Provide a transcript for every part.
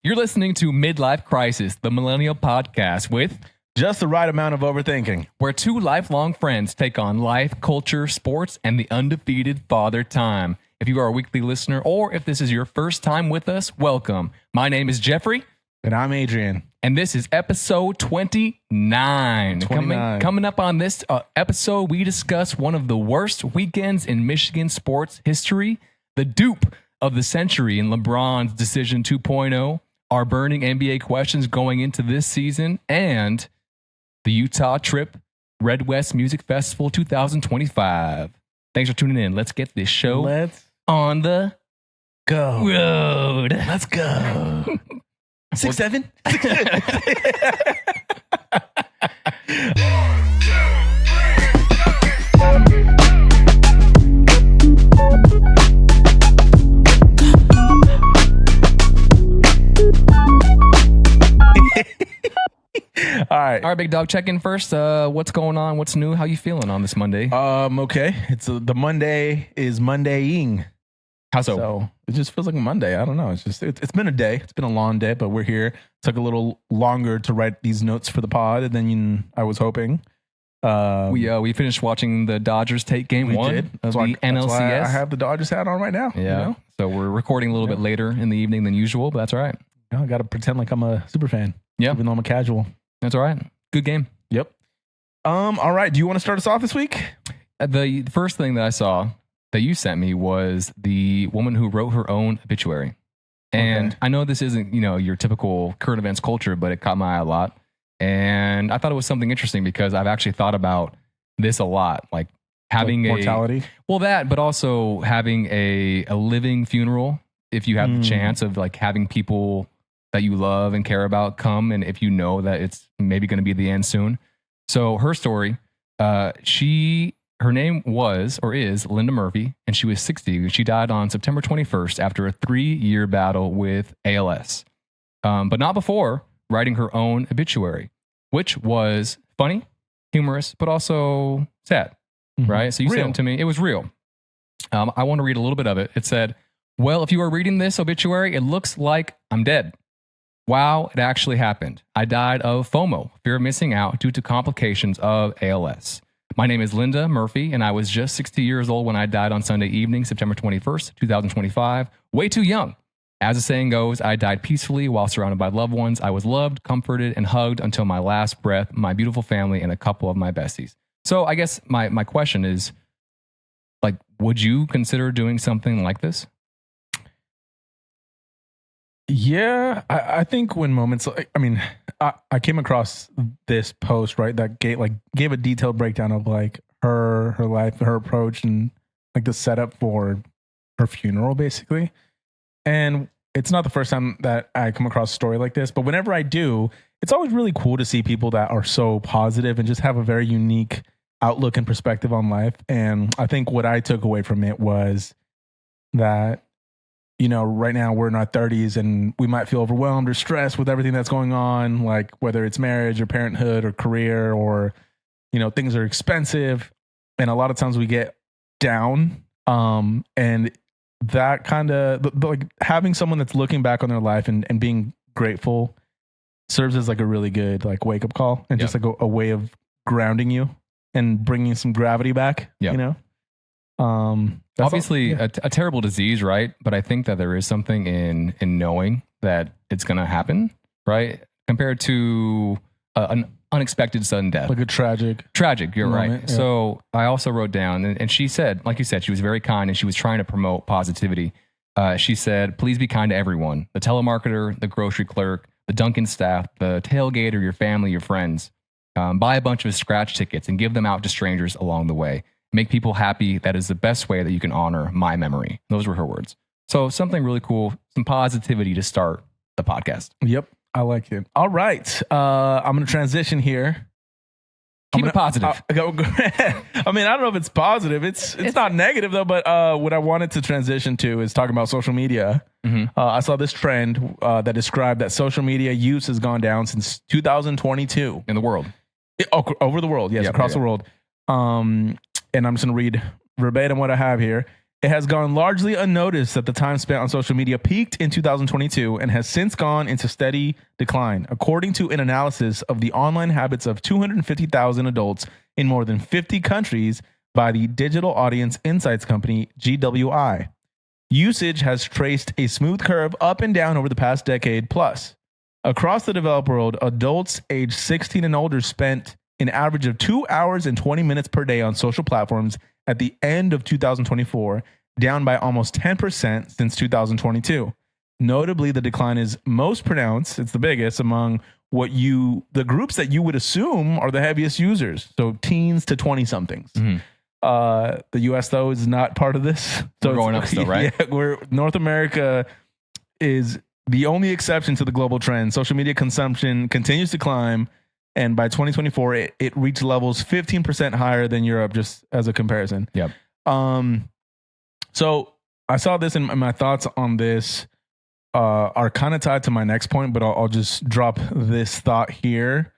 You're listening to Midlife Crisis, the Millennial podcast with just the right amount of overthinking, where two lifelong friends take on life, culture, sports, and the undefeated father time. If you are a weekly listener or if this is your first time with us, welcome. My name is Jeffrey. And I'm Adrian. And this is episode 29. Coming up on this episode, we discuss one of the worst weekends in Michigan sports history, the dupe of the century in LeBron's Decision 2.0, our burning NBA questions going into this season, and the Utah Trip Red West Music Festival 2025. Thanks for tuning in. Let's get this show on the road. Let's go. 6'7". All right, big dog. Check in first. What's going on? What's new? How you feeling on this Monday? Okay. The Monday is Mondaying. How so? So it just feels like a Monday. I don't know. It's been a day. It's been a long day, but we're here. It took a little longer to write these notes for the pod than I was hoping. We finished watching the Dodgers take game one of the NLCS. That's why I have the Dodgers hat on right now. Yeah. You know? So we're recording a little bit later in the evening than usual, but that's all right. I got to pretend like I'm a super fan. Yeah. Even though I'm a casual. That's all right. Good game. Yep. All right. Do you want to start us off this week? The first thing that I saw that you sent me was the woman who wrote her own obituary. And I know this isn't, your typical current events culture, but it caught my eye a lot. And I thought it was something interesting because I've actually thought about this a lot, like having mortality. But also having a living funeral. If you have the chance of like having people that you love and care about come, and if you know that it's maybe going to be the end soon. So her story, her name was or is Linda Murphy, and she was 60. She died on September 21st after a 3-year battle with ALS, but not before writing her own obituary, which was funny, humorous, but also sad, right? So you sent it to me. It was real. I want to read a little bit of it. It said, "Well, if you are reading this obituary, it looks like I'm dead. Wow, it actually happened. I died of FOMO, fear of missing out, due to complications of ALS. My name is Linda Murphy, and I was just 60 years old when I died on Sunday evening, September 21st, 2025. Way too young. As the saying goes, I died peacefully while surrounded by loved ones. I was loved, comforted, and hugged until my last breath, my beautiful family, and a couple of my besties." So I guess my question is, like, would you consider doing something like this? Yeah, I think when moments I came across this post, right, that gave a detailed breakdown of like her life, her approach, and like the setup for her funeral, basically. And it's not the first time that I come across a story like this, but whenever I do, it's always really cool to see people that are so positive and just have a very unique outlook and perspective on life. And I think what I took away from it was that, right now we're in our 30s and we might feel overwhelmed or stressed with everything that's going on, like whether it's marriage or parenthood or career or, things are expensive. And a lot of times we get down. And that kind of like having someone that's looking back on their life and being grateful serves as like a really good like wake up call and just like a way of grounding you and bringing some gravity back, Obviously a terrible disease, right? But I think that there is something in knowing that it's going to happen, right? Compared to an unexpected sudden death. Like a tragic. You're moment, right. Yeah. So I also wrote down, and she said, like you said, she was very kind and she was trying to promote positivity. She said, "Please be kind to everyone. The telemarketer, the grocery clerk, the Dunkin' staff, the tailgater, your family, your friends. Buy a bunch of scratch tickets and give them out to strangers along the way. Make people happy. That is the best way that you can honor my memory." Those were her words. So something really cool, some positivity to start the podcast. Yep. I like it. All right. I'm going to transition here. Keep it positive. I mean, I don't know if it's positive. It's not negative though, but what I wanted to transition to is talking about social media. I saw this trend that described that social media use has gone down since 2022. In the world. Over the world, yes, across the world. And I'm just going to read verbatim what I have here. It has gone largely unnoticed that the time spent on social media peaked in 2022 and has since gone into steady decline, according to an analysis of the online habits of 250,000 adults in more than 50 countries by the digital audience insights company GWI. Usage has traced a smooth curve up and down over the past decade plus. Across the developed world, adults aged 16 and older spent an average of 2 hours and 20 minutes per day on social platforms at the end of 2024, down by almost 10% since 2022. Notably, the decline is most pronounced, it's the biggest, among the groups that you would assume are the heaviest users, so teens to 20-somethings. Mm-hmm. The US, though, is not part of this. So we're going up still, right? Yeah, North America is the only exception to the global trend. Social media consumption continues to climb, and by 2024, it reached levels 15% higher than Europe, just as a comparison. Yep. So I saw this, and my thoughts on this are kind of tied to my next point, but I'll just drop this thought here.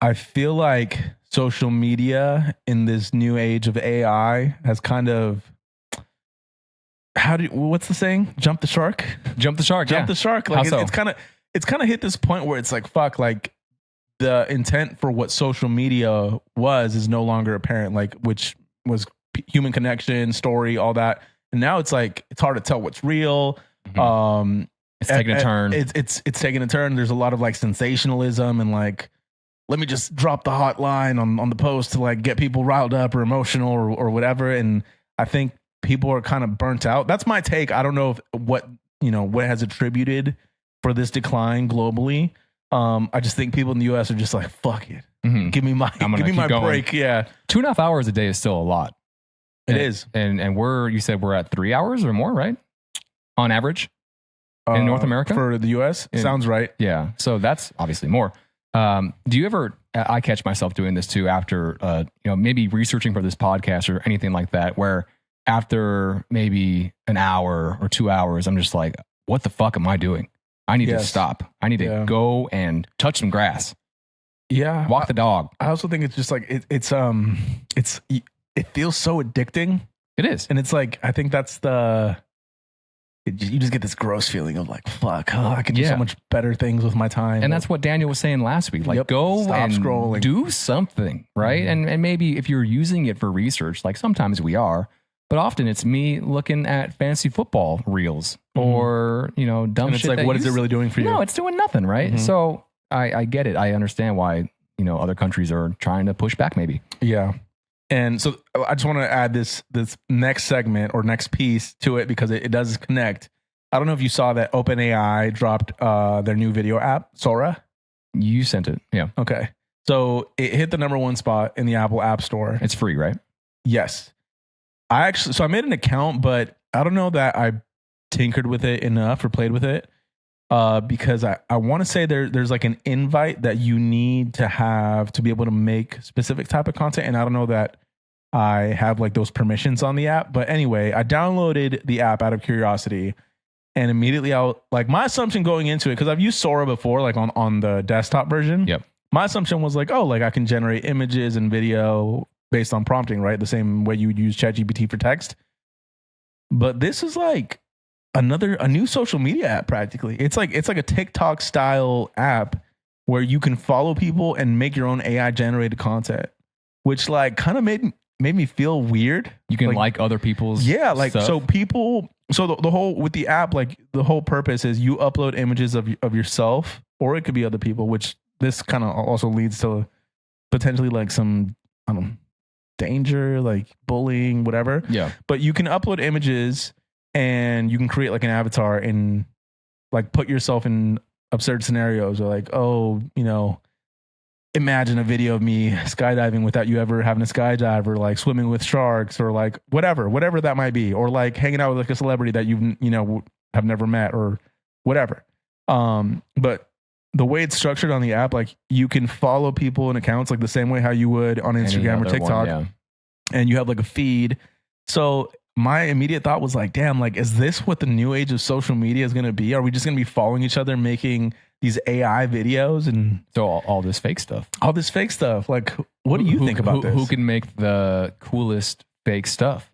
I feel like social media in this new age of AI has kind of, what's the saying? Jump the shark? Jump the shark. Jump the shark. Like How so? It's kind of hit this point where it's like, fuck, like the intent for what social media is no longer apparent, like which was human connection, story, all that. And now it's like, it's hard to tell what's real. Mm-hmm. It's taking a turn. It's taking a turn. There's a lot of like sensationalism and like, let me just drop the hot line on the post to like get people riled up or emotional or whatever. And I think people are kind of burnt out. That's my take. I don't know what has attributed for this decline globally. I just think people in the US are just like, fuck it. Mm-hmm. Give me my break. Yeah. 2.5 hours a day is still a lot. It is. And you said we're at 3 hours or more, right? On average in North America? For the US? Sounds right. Yeah. So that's obviously more. Do you ever, I catch myself doing this too after, maybe researching for this podcast or anything like that, where after maybe an hour or 2 hours, I'm just like, what the fuck am I doing? I need to stop. I need to go and touch some grass. Yeah. Walk the dog. I also think it's just like, it feels so addicting. It is. And it's like, I think that's you just get this gross feeling of like, fuck, I can do so much better things with my time. And that's what Daniel was saying last week. Like, go stop and scrolling. Do something, right? Mm-hmm. And maybe if you're using it for research, like sometimes we are, but often it's me looking at fantasy football reels or, dumb and shit. It's like, what is it really doing for you? No, it's doing nothing, right? Mm-hmm. So I get it. I understand why, other countries are trying to push back maybe. Yeah. And so I just want to add this next segment or next piece to it because it does connect. I don't know if you saw that OpenAI dropped their new video app, Sora. You sent it. Yeah. Okay. So it hit the #1 spot in the Apple App Store. It's free, right? Yes. I made an account, but I don't know that I tinkered with it enough or played with it because I want to say there's like an invite that you need to have to be able to make specific type of content. And I don't know that I have like those permissions on the app. But anyway, I downloaded the app out of curiosity and immediately my assumption going into it, because I've used Sora before, like on the desktop version. Yep. My assumption was like, I can generate images and video based on prompting, right? The same way you would use ChatGPT for text. But this is like a new social media app practically. It's like a TikTok style app where you can follow people and make your own AI generated content, which like kind of made me feel weird. You can like other people's stuff. So the whole with the app, like the whole purpose is you upload images of yourself, or it could be other people, which this kind of also leads to potentially like some, I don't know, danger, like bullying, whatever. Yeah. But you can upload images and you can create like an avatar and like put yourself in absurd scenarios, or like, imagine a video of me skydiving without you ever having a skydive, or like swimming with sharks, or like whatever that might be, or like hanging out with like a celebrity that you have never met, or whatever. But the way it's structured on the app, like you can follow people and accounts like the same way how you would on Instagram or TikTok, and you have like a feed. So my immediate thought was like, damn, like, is this what the new age of social media is going to be? Are we just going to be following each other, making these AI videos and so all this fake stuff? All this fake stuff. Like, what do you think about this? Who can make the coolest fake stuff?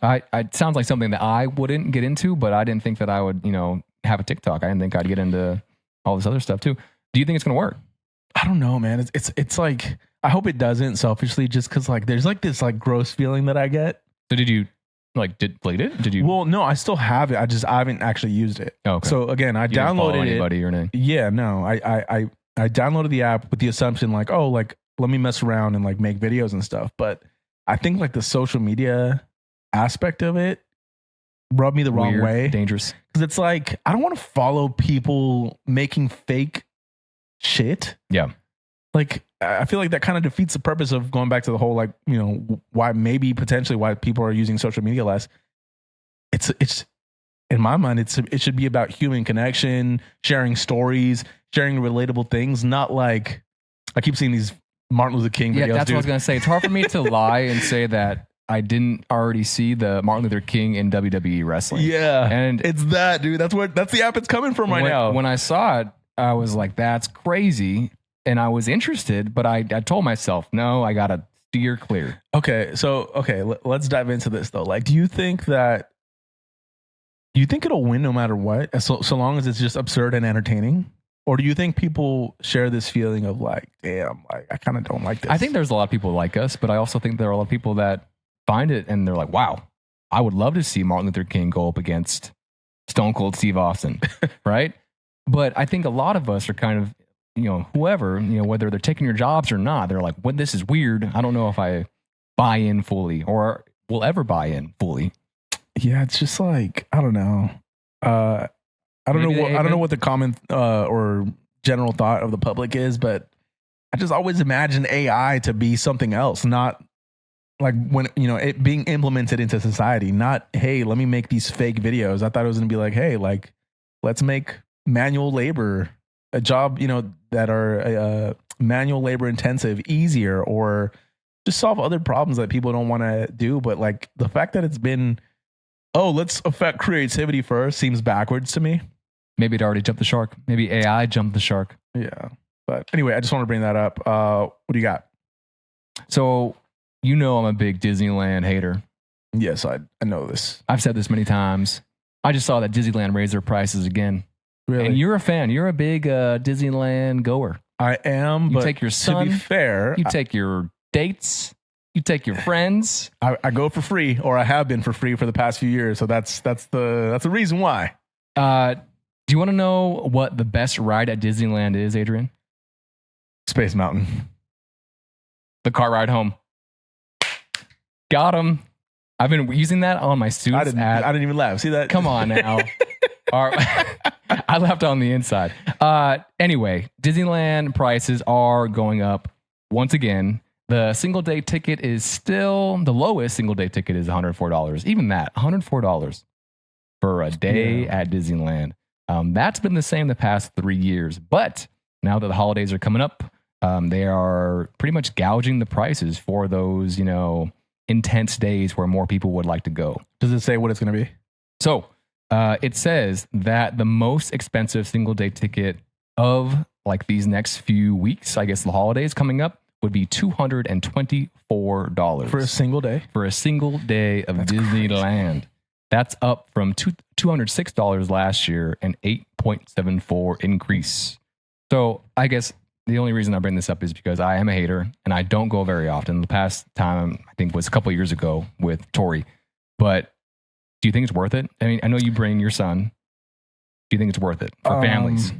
It sounds like something that I wouldn't get into, but I didn't think that I would, have a TikTok. I didn't think I'd get into all this other stuff too. Do you think it's going to work? I don't know, man. It's like, I hope it doesn't, selfishly, just because like there's like this like gross feeling that I get. So did you delete it? Did you? Well, no, I still have it. I haven't actually used it. Oh, okay. So again, I You didn't follow downloaded anybody it. or anything? Yeah, no, I downloaded the app with the assumption like, oh, like let me mess around and like make videos and stuff. But I think like the social media aspect of it rubbed me the wrong Weird, way. dangerous. Because it's like, I don't want to follow people making fake shit. Yeah. Like, I feel like that kind of defeats the purpose of going back to the whole, like, why potentially why people are using social media less. It's in my mind, it should be about human connection, sharing stories, sharing relatable things, not like, I keep seeing these Martin Luther King videos. Yeah, that's dude. what I was going to say. It's hard for me to lie and say that I didn't already see the Martin Luther King in WWE wrestling. Yeah. And it's that, dude. That's the app it's coming from right now. When I saw it, I was like, that's crazy. And I was interested, but I told myself, no, I got to steer clear. Okay. So, let's dive into this though. Like, do you think it'll win no matter what? So long as it's just absurd and entertaining? Or do you think people share this feeling of like, damn, like I kind of don't like this? I think there's a lot of people like us, but I also think there are a lot of people that find it and they're like, wow, I would love to see Martin Luther King go up against Stone Cold Steve Austin, right? But I think a lot of us are kind of, whoever, whether they're taking your jobs or not, they're like, well, this is weird. I don't know if I buy in fully or will ever buy in fully. Yeah, it's just like, I don't know. I don't know what the common or general thought of the public is, but I just always imagine AI to be something else, not like when, it being implemented into society, not, hey, let me make these fake videos. I thought it was going to be like, hey, like, let's make manual labor, a job, that are manual labor intensive, easier, or just solve other problems that people don't want to do. But like the fact that it's been, oh, let's affect creativity first seems backwards to me. Maybe it already jumped the shark. Maybe AI jumped the shark. Yeah. But anyway, I just want to bring that up. What do you got? So, I'm a big Disneyland hater. Yes, I know this. I've said this many times. I just saw that Disneyland raise their prices again. Really? And you're a fan. You're a big Disneyland goer. I am. You but take your son. To be fair, you take your dates. You take your friends. I go for free, or I have been for free for the past few years. So that's the reason why. Do you want to know what the best ride at Disneyland is, Adrian? Space Mountain. The car ride home. Got him. I've been using that on my suits. I didn't even laugh. See that? Come on now. I laughed on the inside. Anyway, Disneyland prices are going up once again. The single day ticket is still, the lowest single day ticket is $104. Even that, $104 for a day at Disneyland. That's been the same the past 3 years. But now that the holidays are coming up, they are pretty much gouging the prices for those, intense days where more people would like to go. Does it say what it's going to be? So it says that the most expensive single day ticket of like these next few weeks, I guess the holidays coming up, would be $224 for a single day. For a single day of Disneyland. Crazy. That's up from $206 last year, an 8.74 increase. So I guess the only reason I bring this up is because I am a hater and I don't go very often. The past time, I think, was a couple of years ago with Tori. But do you think it's worth it? I mean, I know you bring your son. Do you think it's worth it for families?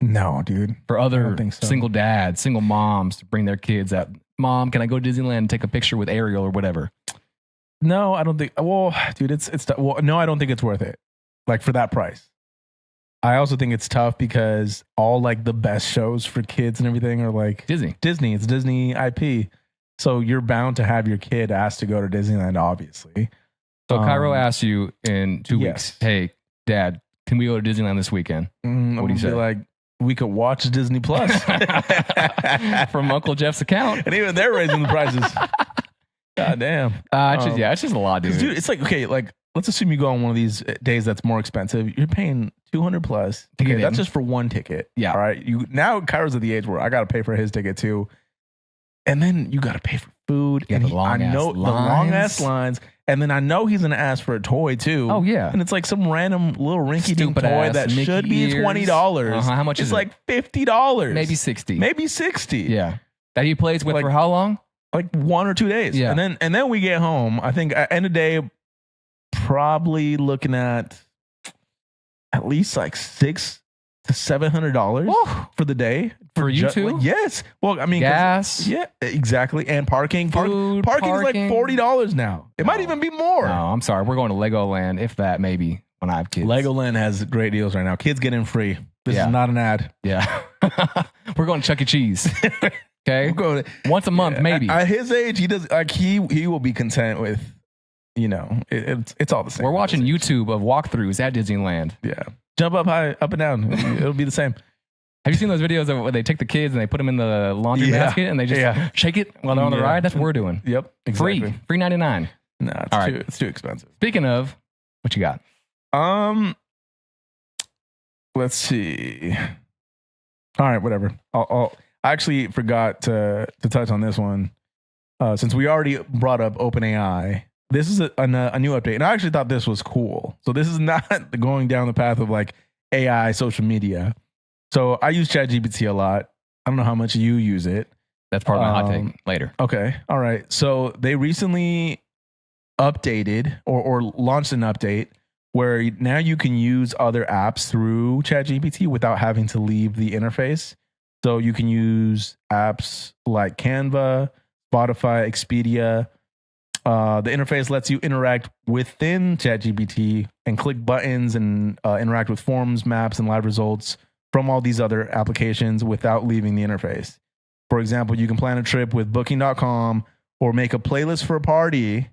No, dude. For other single dads, single moms to bring their kids out. Mom, can I go to Disneyland and take a picture with Ariel or whatever? No, I don't think. Well, dude, no, I don't think it's worth it. Like for that price. I also think it's tough because all like the best shows for kids and everything are like Disney. It's Disney IP. So you're bound to have your kid asked to go to Disneyland, obviously. So Cairo asks you in 2 weeks, hey, Dad, can we go to Disneyland this weekend? What do you say? Like, we could watch Disney Plus from Uncle Jeff's account. And even they're raising the prices. God damn. It's just a lot, dude. Dude, it's like, okay, like let's assume you go on one of these days that's more expensive. You're paying $200 plus. Okay, that's just for one ticket. Yeah. All right. Now Kairo's at the age where I got to pay for his ticket too. And then you got to pay for food. Yeah, And the long I ass know the long ass lines. lines. And then I know he's gonna ask for a toy too. Oh, yeah. And it's like some random little rinky dink Stupid toy ass that Mickey should be ears. $20. How much it's is it? like $50. Maybe 60. Maybe 60. Yeah. That he plays with Like- for how long? Like 1 or 2 days. Yeah. And then we get home. I think at end of day, probably looking at least like $600 to $700 Woo. for the day. For you too? Like, yes. Well, I mean, 'cause- Gas. Yeah, exactly. And parking. Food, Parking is like parking. $40 now. It might No. even be more. No, I'm sorry. We're going to Legoland, if that, maybe, when I have kids. Legoland has great deals right now. Kids get in free. This Yeah. is not an ad. Yeah. We're going to Chuck E. Cheese. Okay. We're going Once a month, maybe. At his age, he does like he will be content with, it's all the same. We're watching YouTube of walkthroughs at Disneyland. Yeah. Jump up high, up and down. It'll be the same. Have you seen those videos of where they take the kids and they put them in the laundry Yeah. basket and they just shake it while they're on the Yeah. ride? That's what we're doing. Yep. Exactly. Free $3.99. No, All right. it's too expensive. Speaking of, what you got? Let's see. All right, whatever. I actually forgot to touch on this one. Since we already brought up OpenAI, this is a new update. And I actually thought this was cool. So this is not going down the path of like AI social media. So I use ChatGPT a lot. I don't know how much you use it. That's part of my hot take later. Okay. All right. So they recently updated or launched an update where now you can use other apps through ChatGPT without having to leave the interface. So you can use apps like Canva, Spotify, Expedia. The interface lets you interact within ChatGPT and click buttons and interact with forms, maps, and live results from all these other applications without leaving the interface. For example, you can plan a trip with Booking.com or make a playlist for a party.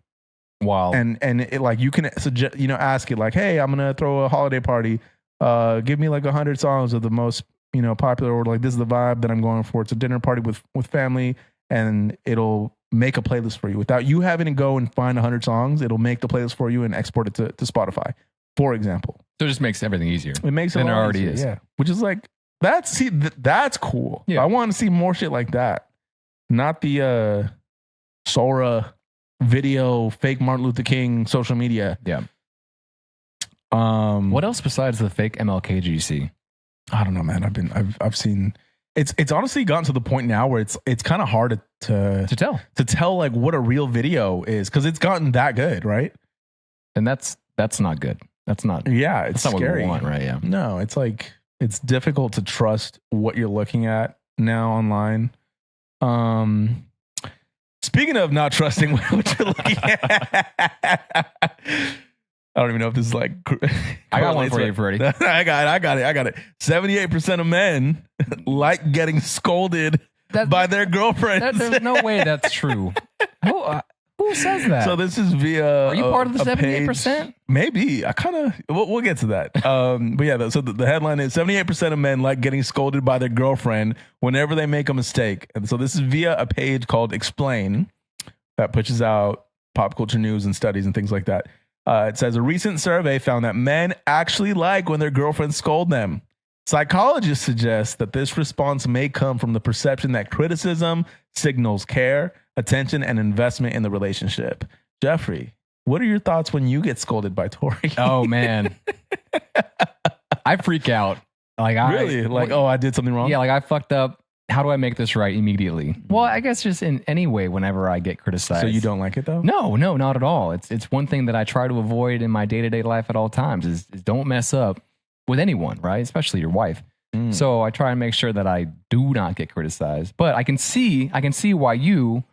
Wow. And it, like you can suggest, ask it like, hey, I'm gonna throw a holiday party. Give me like 100 songs of the most popular, or like this is the vibe that I'm going for. It's a dinner party with family, and it'll make a playlist for you without you having to go and find 100 songs. It'll make the playlist for you and export it to Spotify, for example. So it just makes everything easier. It makes it than a it lot already easier, is. yeah. Which is like that's cool. Yeah. I want to see more shit like that. Not the Sora video, fake Martin Luther King social media. Yeah. What else besides the fake MLK did you see? I don't know, man. I've seen. It's honestly gotten to the point now where it's kind of hard to tell like what a real video is, because it's gotten that good, right? And that's not good. That's not. Yeah, it's that's not scary. what we want, right? Yeah. No, it's like it's difficult to trust what you're looking at now online. Speaking of not trusting what you're looking at, I don't even know if this is like. I got one for you, Freddie. I got it. 78% of men like getting scolded by their girlfriends. There's no way that's true. Who says that? So this is via. Are you part of the 78%? %? Maybe. I kind of. We'll get to that. But yeah. So the headline is 78% of men like getting scolded by their girlfriend whenever they make a mistake. And so this is via a page called Explain that pushes out pop culture news and studies and things like that. It says a recent survey found that men actually like when their girlfriends scold them. Psychologists suggest that this response may come from the perception that criticism signals care, attention, and investment in the relationship. Jeffrey, what are your thoughts when you get scolded by Tori? Oh man, I freak out. Like really? I did something wrong? Yeah, like I fucked up. How do I make this right immediately? Well, I guess just in any way whenever I get criticized. So you don't like it though? No, not at all. It's one thing that I try to avoid in my day-to-day life at all times is don't mess up with anyone, right? Especially your wife. So I try and make sure that I do not get criticized. But I can see why you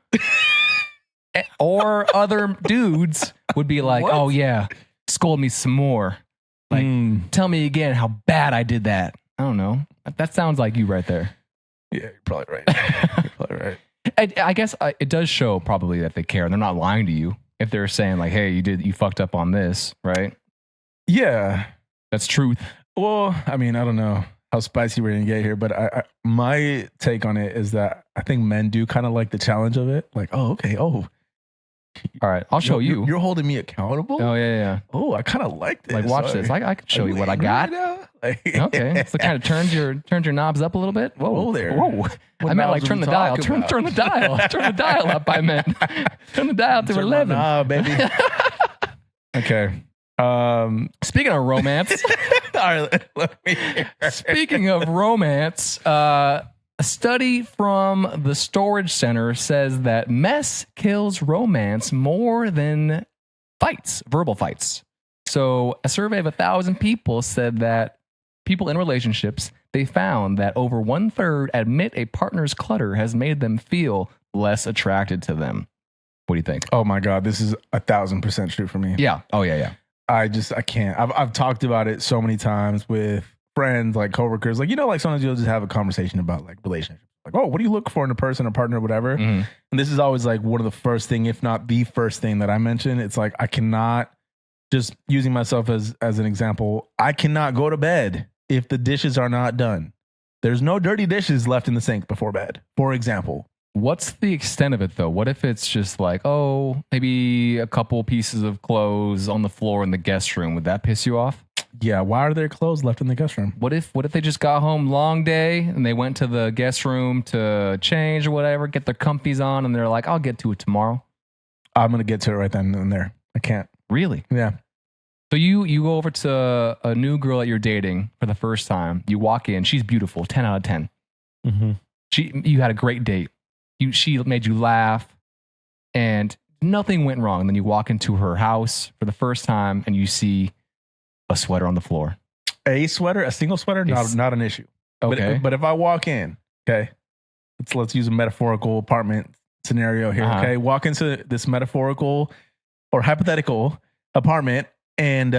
or other dudes would be like, oh yeah, scold me some more. Like, tell me again how bad I did that. I don't know. That sounds like you right there. Yeah, you're probably right. I guess it does show probably that they care. They're not lying to you if they're saying like, hey, you fucked up on this, right? Yeah. That's truth. Well, I mean, I don't know how spicy we're going to get here, but my take on it is that I think men do kind of like the challenge of it. Like, oh, okay. Oh, All right, I'll show you. You're holding me accountable. Oh yeah. Oh, I kind of like this. Like watch this. I can show you what I got. Okay, so kind of turns your knobs up a little bit. Whoa there. Whoa. I meant like turn the dial. Turn the dial. Turn the dial up. I meant turn the dial to 11. Nah, baby. Okay. Speaking of romance. All right, let me hear. Speaking of romance, a study from the Storage Center says that mess kills romance more than fights, verbal fights. So a survey of 1,000 people said that people in relationships, they found that over 1/3 admit a partner's clutter has made them feel less attracted to them. What do you think? Oh my God, this is 1,000% true for me. Yeah. Oh yeah. I can't. I've talked about it so many times with friends, like coworkers. Like, like sometimes you'll just have a conversation about like relationships. Like, oh, what do you look for in a person, a partner, whatever? Mm-hmm. And this is always like one of the first thing, if not the first thing that I mention. It's like, I cannot, just using myself as an example, I cannot go to bed if the dishes are not done. There's no dirty dishes left in the sink before bed, for example. What's the extent of it though? What if it's just like, oh, maybe a couple pieces of clothes on the floor in the guest room? Would that piss you off? Yeah, why are there clothes left in the guest room? What if they just got home long day and they went to the guest room to change or whatever, get their comfies on, and they're like, I'll get to it tomorrow. I'm gonna get to it right then and there. I can't. Really? Yeah. So you go over to a new girl that you're dating for the first time. You walk in, she's beautiful, 10 out of 10. Mm-hmm. You had a great date. She made you laugh, and nothing went wrong. And then you walk into her house for the first time, and you see a sweater on the floor. A sweater, a single sweater, not an issue. Okay, but if I walk in, okay, let's use a metaphorical apartment scenario here. Uh-huh. Okay, walk into this metaphorical or hypothetical apartment, and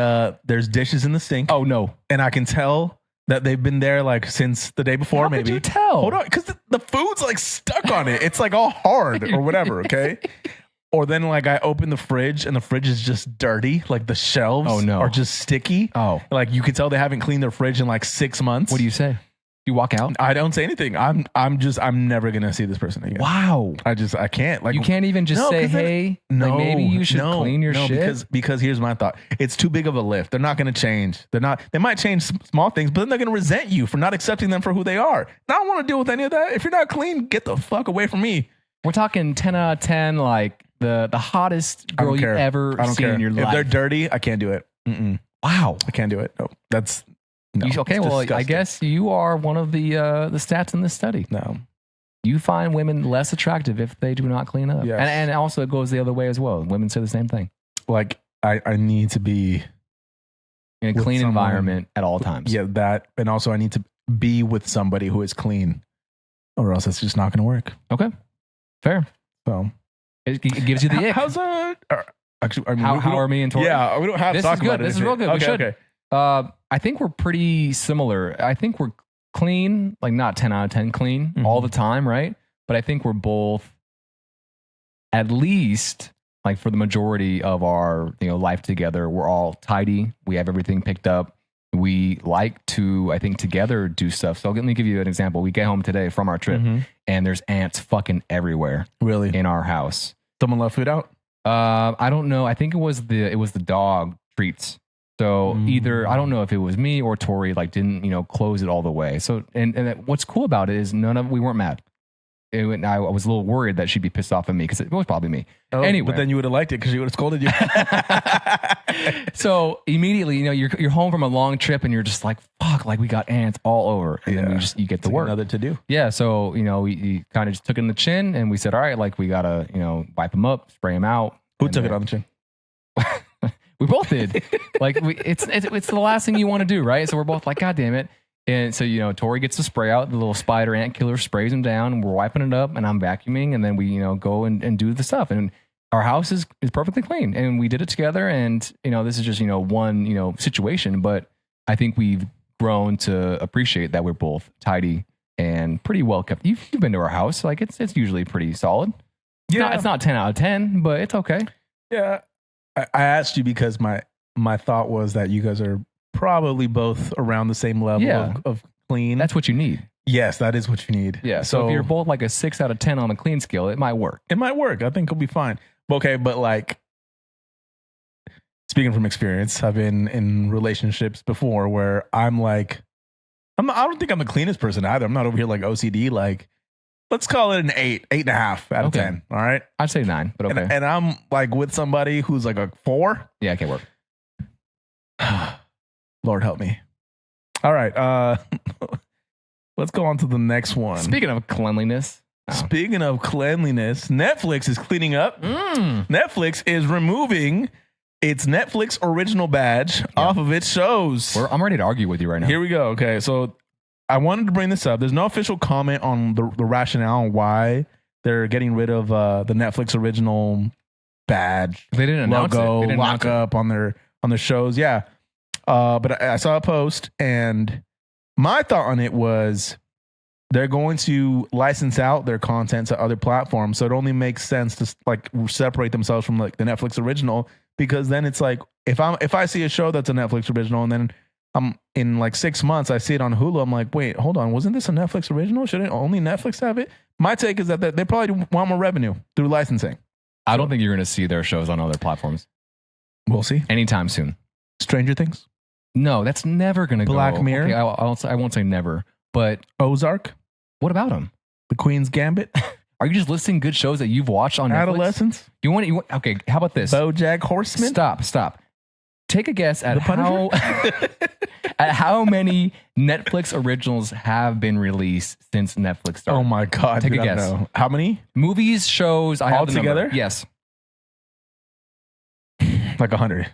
there's dishes in the sink. Oh no! And I can tell that they've been there like since the day before. How maybe. Could you tell? Hold on, because the food's like stuck on it. It's like all hard or whatever. Okay. Or then like I open the fridge and the fridge is just dirty. Like the shelves are just sticky. Oh, like you can tell they haven't cleaned their fridge in like 6 months. What do you say? You walk out? I don't say anything. I'm never gonna see this person again. Wow. I can't. Like, you can't even just say, hey, no, like maybe you should clean your shit. Because here's my thought. It's too big of a lift. They're not gonna change. They might change small things, but then they're gonna resent you for not accepting them for who they are. And I don't want to deal with any of that. If you're not clean, get the fuck away from me. We're talking 10 out of 10, like the hottest girl you've ever seen in your life. If they're dirty, I can't do it. Mm-mm. Wow. I can't do it. No, that's... No, okay, well, disgusting. I guess you are one of the stats in this study. No. You find women less attractive if they do not clean up. Yes. And also it goes the other way as well. Women say the same thing. Like, I need to be... in a clean environment at all times. Yeah, that. And also I need to be with somebody who is clean, or else it's just not going to work. Okay. Fair. So... It gives you the ick. How's that? Actually, I mean, how are me and Tori? Yeah, we don't have to talk about it. This is real good. Okay, we should. Okay. I think we're pretty similar. I think we're clean, like not 10 out of 10 clean all the time, right? But I think we're both, at least, like for the majority of our life together, we're all tidy. We have everything picked up. We like to, I think, together do stuff. So let me give you an example. We get home today from our trip, and there's ants fucking everywhere. Really? In our house. Someone left food out? I don't know. I think it was the dog treats. So either, I don't know if it was me or Tori, like didn't, close it all the way. So, and what's cool about it is we weren't mad. I was a little worried that she'd be pissed off at me because it was probably me. Oh, anyway. But then you would have liked it because she would have scolded you. So immediately, you're home from a long trip and you're just like, fuck, like we got ants all over. And then you get to work. Another to do. Yeah. So, we kind of just took it in the chin and we said, all right, like we got to, wipe them up, spray them out. Who took it on the chin? We both did. Like it's the last thing you want to do, right? So we're both like, God damn it. And so, Tori gets the spray out, the little spider ant killer sprays them down, and we're wiping it up, and I'm vacuuming, and then we, go and do the stuff. And our house is perfectly clean, and we did it together. And, this is just, one, situation, but I think we've grown to appreciate that we're both tidy and pretty well kept. You've been to our house. Like it's usually pretty solid. Yeah. It's not 10 out of 10, but it's okay. Yeah. I asked you because my thought was that you guys are probably both around the same level of clean. That's what you need. Yes, that is what you need. Yeah. So if you're both like a 6 out of 10 on a clean scale, it might work. It might work. I think it'll be fine. Okay, but like speaking from experience, I've been in relationships before where I'm like, I don't think I'm the cleanest person either. I'm not over here like OCD. Like, let's call it an 8.5 out of 10. All right. I'd say 9, but okay. And I'm like with somebody who's like a 4. Yeah, it can't work. Lord help me. All right. Let's go on to the next one. Speaking of cleanliness. Speaking of cleanliness, Netflix is cleaning up. Netflix is removing its Netflix original badge off of its shows. I'm ready to argue with you right now. Here we go. Okay, so I wanted to bring this up. There's no official comment on the rationale on why they're getting rid of the Netflix original badge. They didn't announce logo, it. They didn't lock up on their shows. Yeah, but I saw a post, and my thought on it was they're going to license out their content to other platforms, so it only makes sense to like separate themselves from like the Netflix original. Because then it's like if I see a show that's a Netflix original and then I'm in like 6 months I see it on Hulu, I'm like, wait, hold on, wasn't this a Netflix original? Shouldn't only Netflix have it? My take is that they probably want more revenue through licensing. I don't think you're going to see their shows on other platforms. We'll see Anytime soon. Stranger Things? No, that's never going to go. Black Mirror? Okay, I won't say never, but Ozark? what about them? The Queen's Gambit? Are you just listing good shows that you've watched on Netflix? Adolescence? You want okay, how about this? BoJack Horseman? Stop. Take a guess at how at how many Netflix originals have been released since Netflix started. Oh my God. Take a guess. Know. How many? Movies, shows, I have all the together? number. Yes. Like 100.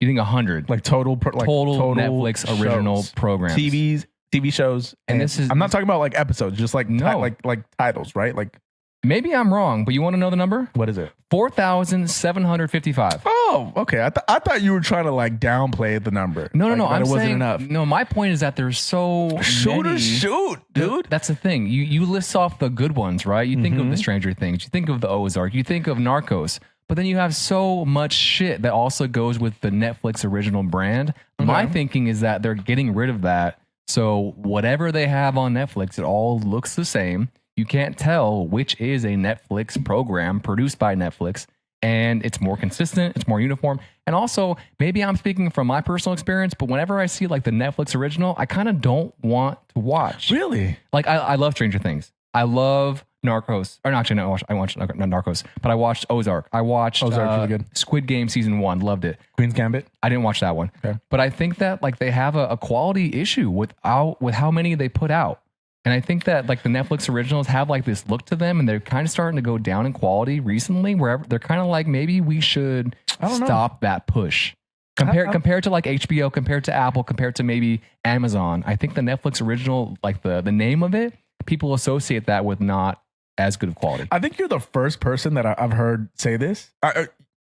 You think 100? Like total Netflix original shows. programs. TV shows. And this is, I'm not talking about like episodes, just like like titles, right? Like maybe I'm wrong, but you want to know the number? What is it? 4,755. Oh, okay. I thought you were trying to like downplay the number. No. It I'm wasn't saying enough. No, my point is that there's so many. Shoot, dude. That's the thing. You list off the good ones, right? You think of the Stranger Things. You think of the Ozark. You think of Narcos. But then you have so much shit that also goes with the Netflix original brand. Okay. My thinking is that they're getting rid of that. So whatever they have on Netflix, it all looks the same. You can't tell which is a Netflix program produced by Netflix, and it's more consistent, it's more uniform. And also, maybe I'm speaking from my personal experience, but whenever I see like the Netflix original, I kind of don't want to watch. Really? Like I love Stranger Things. I love Narcos. Or no, actually, no, I watched not Narcos, but I watched Ozark. I watched really good. Squid Game season 1. Loved it. Queen's Gambit? I didn't watch that one. Okay. But I think that like they have a quality issue with how many they put out. And I think that like the Netflix originals have like this look to them, and they're kind of starting to go down in quality recently, where they're kind of like, maybe we should stop that push. Compared to like HBO, compared to Apple, compared to maybe Amazon. I think the Netflix original, like the name of it, people associate that with not as good of quality. I think you're the first person that I've heard say this.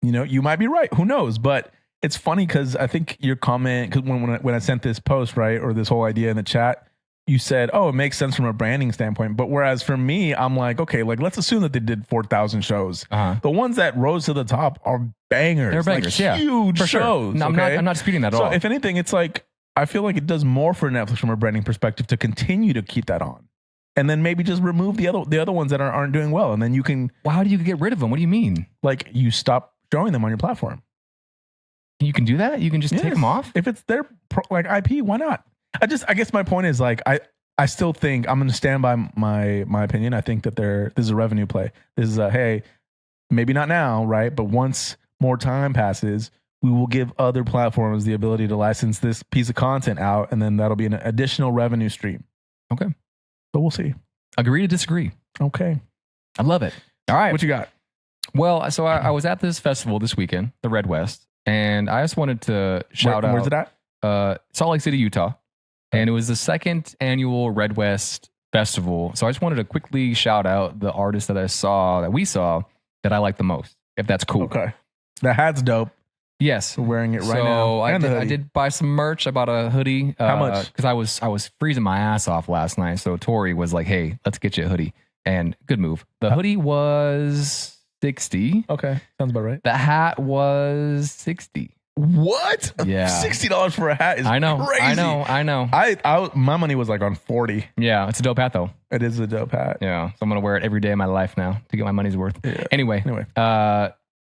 You might be right. Who knows? But it's funny because I think your comment, because when I sent this post, right, or this whole idea in the chat, you said, oh, it makes sense from a branding standpoint. But whereas for me, I'm like, okay, like let's assume that they did 4,000 shows. The ones that rose to the top are bangers. They're bangers, like, huge for sure. shows. No, okay? I'm not disputing that at all. So if anything, it's like, I feel like it does more for Netflix from a branding perspective to continue to keep that on. And then maybe just remove the other ones that aren't doing well. And then you can... Well, how do you get rid of them? What do you mean? Like you stop showing them on your platform. You can do that? You can just take them off? If it's their like IP, why not? I guess my point is like, I still think I'm going to stand by my opinion. I think that this is a revenue play. This is hey, maybe not now, right? But once more time passes, we will give other platforms the ability to license this piece of content out, and then that'll be an additional revenue stream. Okay. But we'll see. Agree to disagree. Okay. I love it. All right. What you got? Well, so I was at this festival this weekend, the Red West, and I just wanted to shout out. Where's it at? Salt Lake City, Utah. And it was the second annual Red West Festival. So I just wanted to quickly shout out the artists that we saw that I like the most, if that's cool. Okay. The hat's dope. Yes. We're wearing it right now. So I did buy some merch. I bought a hoodie. How much? Because I was freezing my ass off last night. So Tori was like, hey, let's get you a hoodie. And good move. The hoodie was $60. Okay. Sounds about right. The hat was $60. What? Yeah. $60 for a hat is crazy. I know. My money was like on 40. Yeah, it's a dope hat though. It is a dope hat. Yeah. So I'm gonna wear it every day of my life now to get my money's worth. Yeah. Anyway.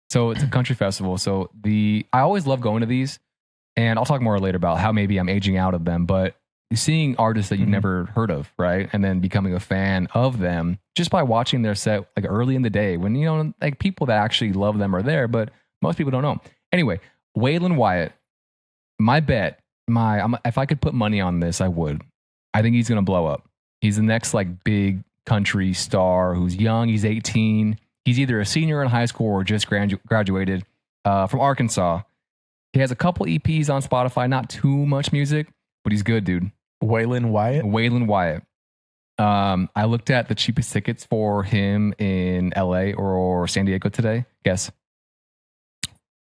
So it's a country festival. So I always love going to these, and I'll talk more later about how maybe I'm aging out of them, but seeing artists that you've never heard of, right? And then becoming a fan of them just by watching their set like early in the day when, you know, like people that actually love them are there, but most people don't know. Anyway, Waylon Wyatt, my bet, if I could put money on this, I would. I think he's going to blow up. He's the next like big country star who's young. He's 18. He's either a senior in high school or just graduated from Arkansas. He has a couple EPs on Spotify, not too much music, but he's good, dude. Waylon Wyatt? Waylon Wyatt. I looked at the cheapest tickets for him in LA or San Diego today. Guess.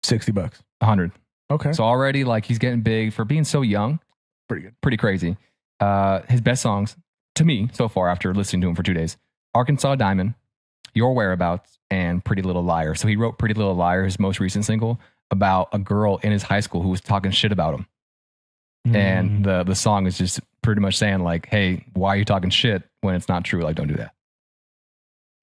$60. 100. Okay. So already like he's getting big for being so young. Pretty good. Pretty crazy. His best songs to me so far after listening to him for 2 days, Arkansas Diamond, Your Whereabouts, and Pretty Little Liar. So he wrote Pretty Little Liar, his most recent single, about a girl in his high school who was talking shit about him. And the song is just pretty much saying like, hey, why are you talking shit when it's not true? Like, don't do that.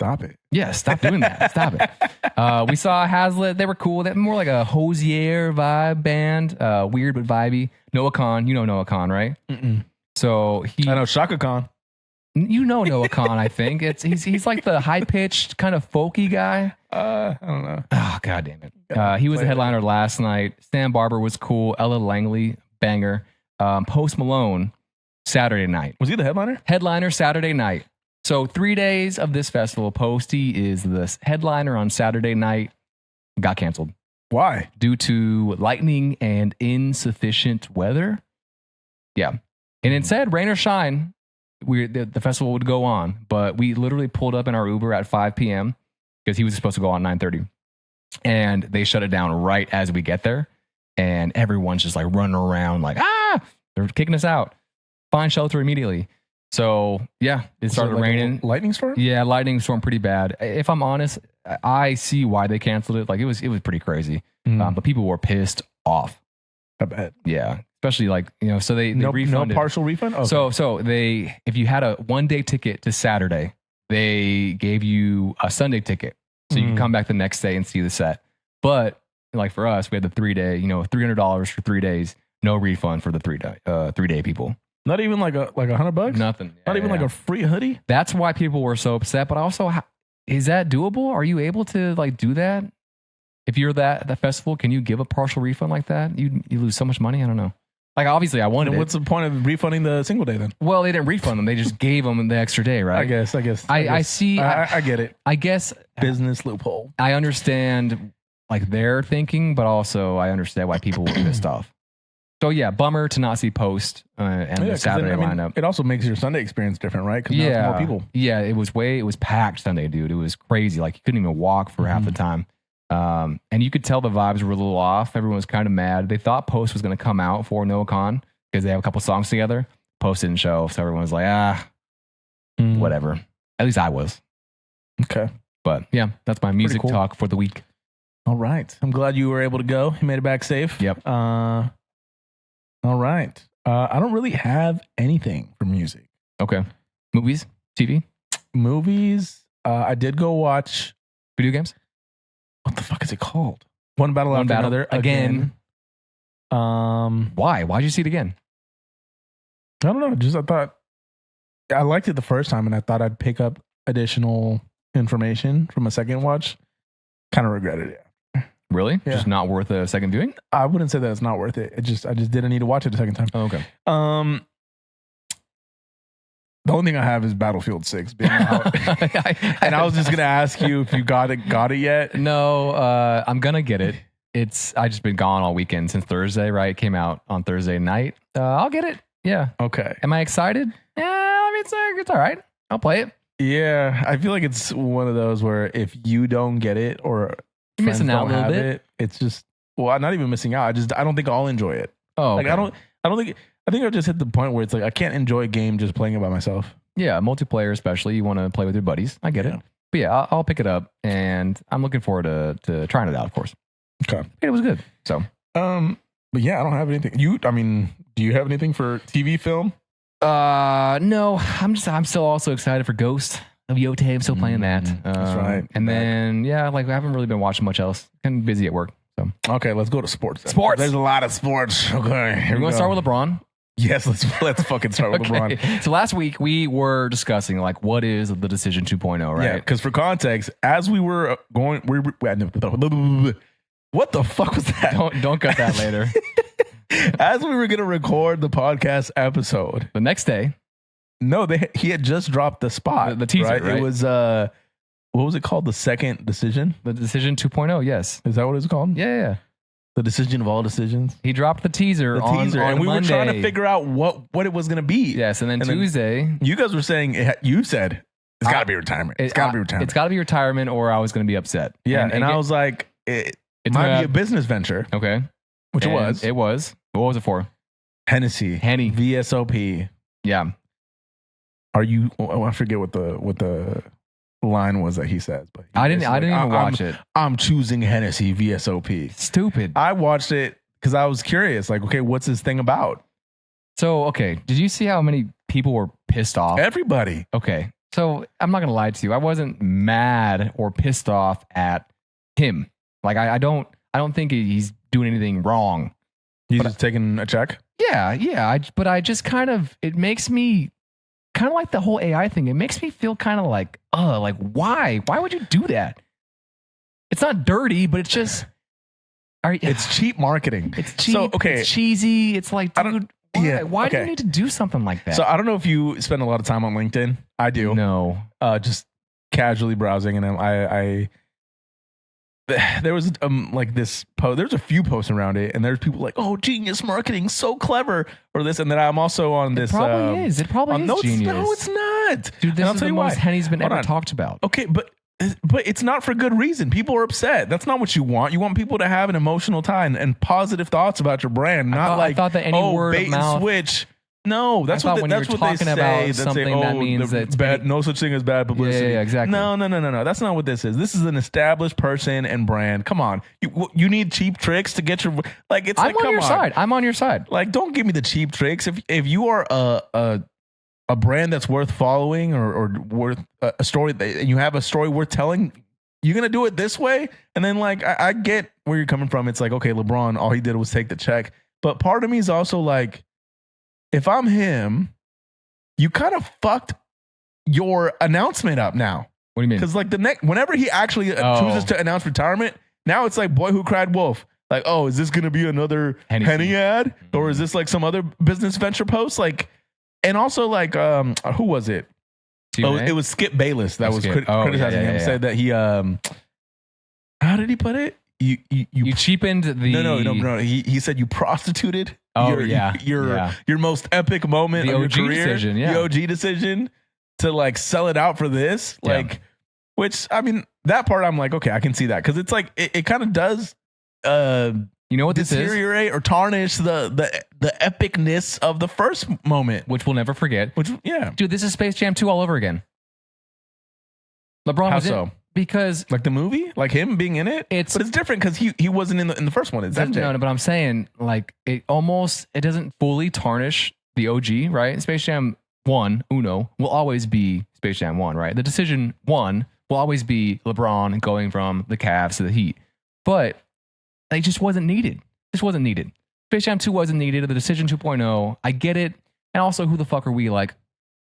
Stop it. Yeah, stop doing that. Stop it. We saw Hazlitt. They were cool. They're more like a Hosier vibe band. Weird but vibey. Noah Khan. You know Noah Khan, right? Mm-mm. So I know Shaka Khan. You know Noah Khan, I think. He's like the high-pitched kind of folky guy. I don't know. Oh, God damn it. He was the headliner last night. Sam Barber was cool. Ella Langley, banger. Post Malone, Saturday night. Was he the headliner? Headliner Saturday night. So 3 days of this festival. Posty is the headliner on Saturday night. Got canceled. Why? Due to lightning and insufficient weather. Yeah. And it said rain or shine, the festival would go on. But we literally pulled up in our Uber at 5 p.m. because he was supposed to go on 9:30. And they shut it down right as we get there. And everyone's just like running around like, they're kicking us out. Find shelter immediately. So yeah, it started raining. Lightning storm? Yeah, lightning storm pretty bad. If I'm honest, I see why they canceled it. Like it was pretty crazy. But people were pissed off. I bet. Yeah. Especially like, you know, so they refunded. No partial refund? Okay. So if you had a 1 day ticket to Saturday, they gave you a Sunday ticket. So you can come back the next day and see the set. But like for us, we had the 3 day, you know, $300 for 3 days, no refund for the 3 day people. Not even like $100? Nothing. Not even like a free hoodie? That's why people were so upset. But also, is that doable? Are you able to like do that? If you're that festival, can you give a partial refund like that? You lose so much money. I don't know. Like obviously, I wanted. And what's the point of refunding the single day then? Well, they didn't refund them. They just gave them the extra day, right? I guess. I see. I get it. I guess business loophole. I understand like their thinking, but also I understand why people were pissed off. So yeah, bummer to not see Post and the Saturday lineup. It also makes your Sunday experience different, right? Because now it's more people. Yeah, it was packed Sunday, dude. It was crazy. Like you couldn't even walk for half the time. And you could tell the vibes were a little off. Everyone was kind of mad. They thought Post was going to come out for Noah Khan because they have a couple songs together. Post didn't show, so everyone was like, whatever. At least I was. Okay. But yeah, that's my music talk for the week. All right. I'm glad you were able to go. You made it back safe. Yep. All right. I don't really have anything for music. Okay. Movies? TV? Movies? I did go watch... Video games? What the fuck is it called? One Battle After Another. Again. Why? Why'd you see it again? I don't know. Just I thought... I liked it the first time and I thought I'd pick up additional information from a second watch. Kind of regretted it. Really? Yeah. Just not worth a second viewing? I wouldn't say that it's not worth it. I just didn't need to watch it a second time. Oh, okay. The only thing I have is Battlefield 6 being out. And I was just gonna ask you if you got it yet. No, I'm gonna get it. I just been gone all weekend since Thursday, right? It came out on Thursday night. I'll get it. Yeah. Okay. Am I excited? Yeah, I mean it's all right. I'll play it. Yeah. I feel like it's one of those where if you don't get it or you're missing out a little bit. It's just, well, I'm not even missing out. I don't think I'll enjoy it. Oh, okay. Like I think I've just hit the point where it's like I can't enjoy a game just playing it by myself. Yeah, multiplayer especially. You want to play with your buddies. I get it. But yeah, I'll pick it up, and I'm looking forward to trying it out, of course. Okay, it was good. So, but yeah, I don't have anything. Do you have anything for TV film? No. I'm still also excited for Ghost. Yote, I'm still playing that. That's right. And then, yeah, like I haven't really been watching much else. Kind of busy at work. So okay, let's go to sports. Then. Sports. There's a lot of sports. Okay, you want to start with LeBron? Yes, let's fucking start with LeBron. So last week we were discussing like what is the decision 2.0, right? Yeah, because for context, as we were going, what the fuck was that? Don't cut that later. As we were gonna record the podcast episode, The next day, no, he had just dropped the spot, the teaser. Right? It was what was it called? The second decision. The decision 2.0. Yes. Is that what it's called? Yeah. The decision of all decisions. He dropped the teaser on and we Monday. were trying to figure out what it was going to be. Yes, and then Tuesday, you guys were saying you said it's got to be retirement. It's got to be retirement. It's got to be retirement, or I was going to be upset. Yeah, and I was like, it might be a business venture. Okay, which it was. It was. What was it for? Henny. VSOP. Yeah. Are you? Oh, I forget what the line was that he says, but I didn't even watch it. I'm choosing Hennessy VSOP. Stupid. I watched it because I was curious. Like, okay, what's this thing about? So, okay, did you see how many people were pissed off? Everybody. Okay, so I'm not gonna lie to you. I wasn't mad or pissed off at him. Like, I don't think he's doing anything wrong. He's just taking a check. Yeah. But I just kind of, it makes me kind of like the whole AI thing. It makes me feel kind of like why? Why would you do that? It's not dirty, but it's just, it's cheap marketing. It's cheap. So, okay. It's cheesy. It's like, dude, why do you need to do something like that? So I don't know if you spend a lot of time on LinkedIn. I do. No. Just casually browsing, and I there was like this post. There's a few posts around it, and there's people like, "Oh, genius marketing, so clever," or this, and then I'm also on this. It probably is. It probably is genius. No, it's not. Dude, this is the most Henny's been ever talked about. Okay, but it's not for good reason. People are upset. That's not what you want. You want people to have an emotional time and positive thoughts about your brand, I thought that any word bait of mouth, and switch. No, that's what they say. About something that means that bad. No such thing as bad publicity. Yeah, exactly. No. That's not what this is. This is an established person and brand. Come on, you need cheap tricks to get your like. It's like, I'm on your side. I'm on your side. Like, don't give me the cheap tricks. If you are a brand that's worth following or worth a story, and you have a story worth telling, you're gonna do it this way. And then like I get where you're coming from. It's like, okay, LeBron, all he did was take the check. But part of me is also like, if I'm him, you kind of fucked your announcement up now. What do you mean? Because like whenever he actually chooses to announce retirement, now it's like Boy Who Cried Wolf. Like, oh, is this going to be another Henny ad? Mm-hmm. Or is this like some other business venture post? Like, and also like, who was it? It was Skip Bayless that was criticizing him. Said that he, how did he put it? You cheapened the no. He said you prostituted. Your most epic moment of your career, decision, the OG decision to like sell it out for this, like, which I mean that part I'm like, okay, I can see that because it's like it kind of does, you know what this is? Deteriorate or tarnish the epicness of the first moment, which we'll never forget. Dude, this is Space Jam 2 all over again. LeBron was in. Because like the movie, like him being in it, but it's different because he wasn't in the first one. It's MJ. No, but I'm saying like it doesn't fully tarnish the OG, right? Space Jam 1, Uno will always be Space Jam 1, right? The decision 1 will always be LeBron going from the Cavs to the Heat, but it just wasn't needed. This wasn't needed. Space Jam 2 wasn't needed. The decision 2.0, I get it, and also who the fuck are we? Like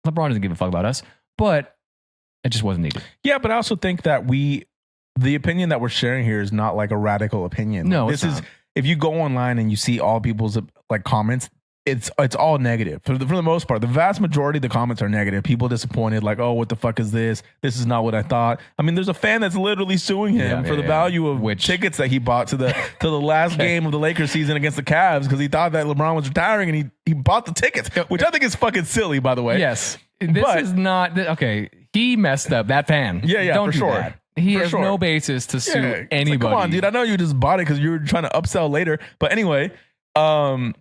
LeBron doesn't give a fuck about us, but it just wasn't needed. Yeah, but I also think that the opinion that we're sharing here is not like a radical opinion. No, this is, if you go online and you see all people's like comments, it's all negative for the most part. The vast majority of the comments are negative. People disappointed, like, oh, what the fuck is this? This is not what I thought. I mean, there's a fan that's literally suing him for the value of tickets that he bought to the last game of the Lakers season against the Cavs because he thought that LeBron was retiring and he bought the tickets, which I think is fucking silly, by the way. Yes, this is not okay. He messed up, that fan. Yeah, don't for do sure. That. He has no basis to sue anybody. Like, come on, dude. I know you just bought it because you were trying to upsell later. But anyway, I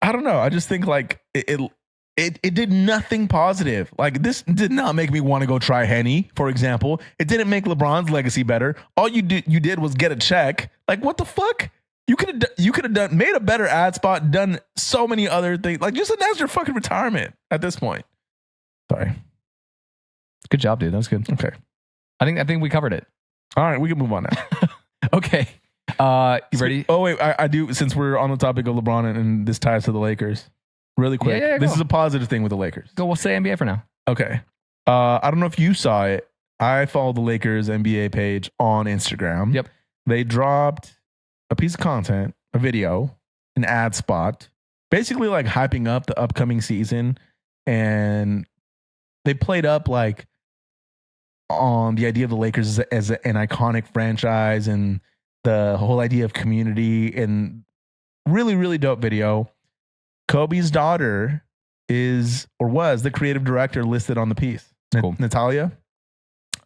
don't know. I just think like it did nothing positive. Like this did not make me want to go try Henny, for example. It didn't make LeBron's legacy better. All you did was get a check. Like what the fuck? You could have done made a better ad spot, done so many other things. Like just announce your fucking retirement at this point. Sorry. Good job, dude. That was good. Okay. I think we covered it. All right, we can move on now. Okay. You ready? Oh wait, I do. Since we're on the topic of LeBron and this ties to the Lakers, really quick. Yeah, this go. is a positive thing with the Lakers. Go. We'll say NBA for now. Okay. I don't know if you saw it. I follow the Lakers NBA page on Instagram. Yep. They dropped a piece of content, a video, an ad spot, basically like hyping up the upcoming season, and they played up like on the idea of the Lakers as an iconic franchise and the whole idea of community, and really, really dope video. Kobe's daughter is or was the creative director listed on the piece. Cool. Natalia.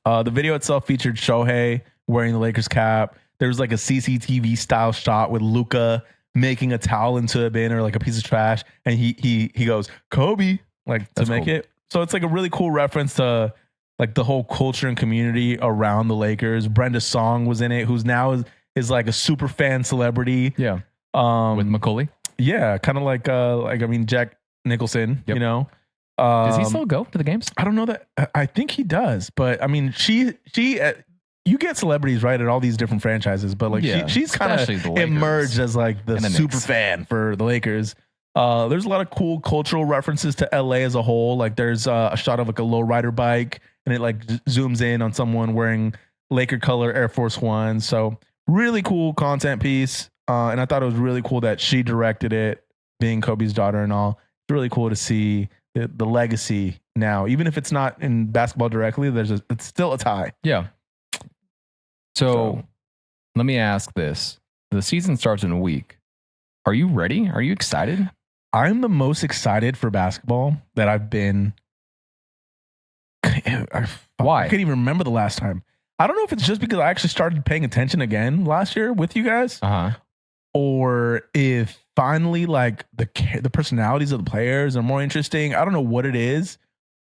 The video itself featured Shohei wearing the Lakers cap. There was like a CCTV style shot with Luka making a towel into a bin or like a piece of trash, and he goes Kobe like That's to make cool. it. So it's like a really cool reference to like the whole culture and community around the Lakers. Brenda Song was in it, who's now is like a super fan celebrity. Yeah. With Macaulay. Yeah, kind of like I mean Jack Nicholson. Yep. You know, Does he still go to the games? I don't know that. I think he does, but I mean, she you get celebrities right at all these different franchises, but like Yeah, she's kind especially the of Lakers emerged as like the and the super Knicks. fan for the Lakers. There's a lot of cool cultural references to LA as a whole. Like there's a shot of like a lowrider bike, and it like zooms in on someone wearing Laker color Air Force One. So really cool content piece. And I thought it was really cool that she directed it, being Kobe's daughter and all. It's really cool to see the legacy now, even if it's not in basketball directly. It's still a tie. Yeah. So let me ask this: the season starts in a week. Are you ready? Are you excited? I'm the most excited for basketball that I've been. Why? I can't even remember the last time. I don't know if it's just because I actually started paying attention again last year with you guys, or if finally like the personalities of the players are more interesting. I don't know what it is.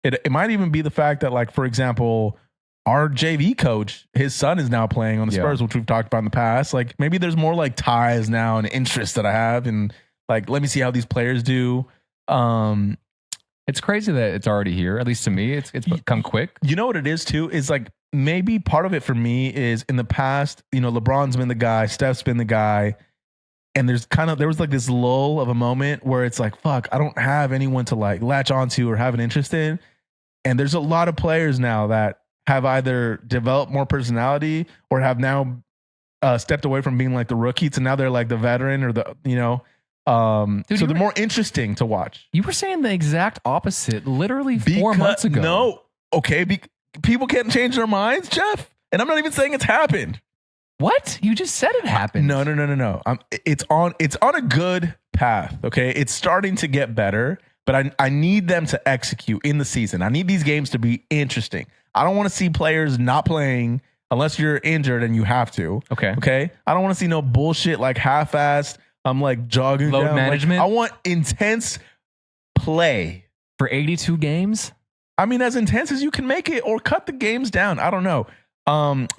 It might even be the fact that, like, for example, our JV coach, his son is now playing on the Spurs, which we've talked about in the past. Like maybe there's more like ties now and interest that I have, and like, let me see how these players do. It's crazy that it's already here. At least to me, it's come quick. You know what it is too? Is like maybe part of it for me is in the past, you know, LeBron's been the guy, Steph's been the guy. And there was like this lull of a moment where it's like, fuck, I don't have anyone to like latch onto or have an interest in. And there's a lot of players now that have either developed more personality or have now stepped away from being like the rookie to now they're like the veteran or the, you know, Dude, so they're more interesting to watch. You were saying the exact opposite literally 4 months ago. No. Okay. People can't change their minds, Jeff. And I'm not even saying it's happened. What? You just said it happened. No. It's on a good path. Okay. It's starting to get better, but I need them to execute in the season. I need these games to be interesting. I don't want to see players not playing unless you're injured and you have to. Okay. I don't want to see no bullshit like half-assed. I'm like jogging load down. management. Like, I want intense play for 82 games. I mean, as intense as you can make it, or cut the games down. I don't know.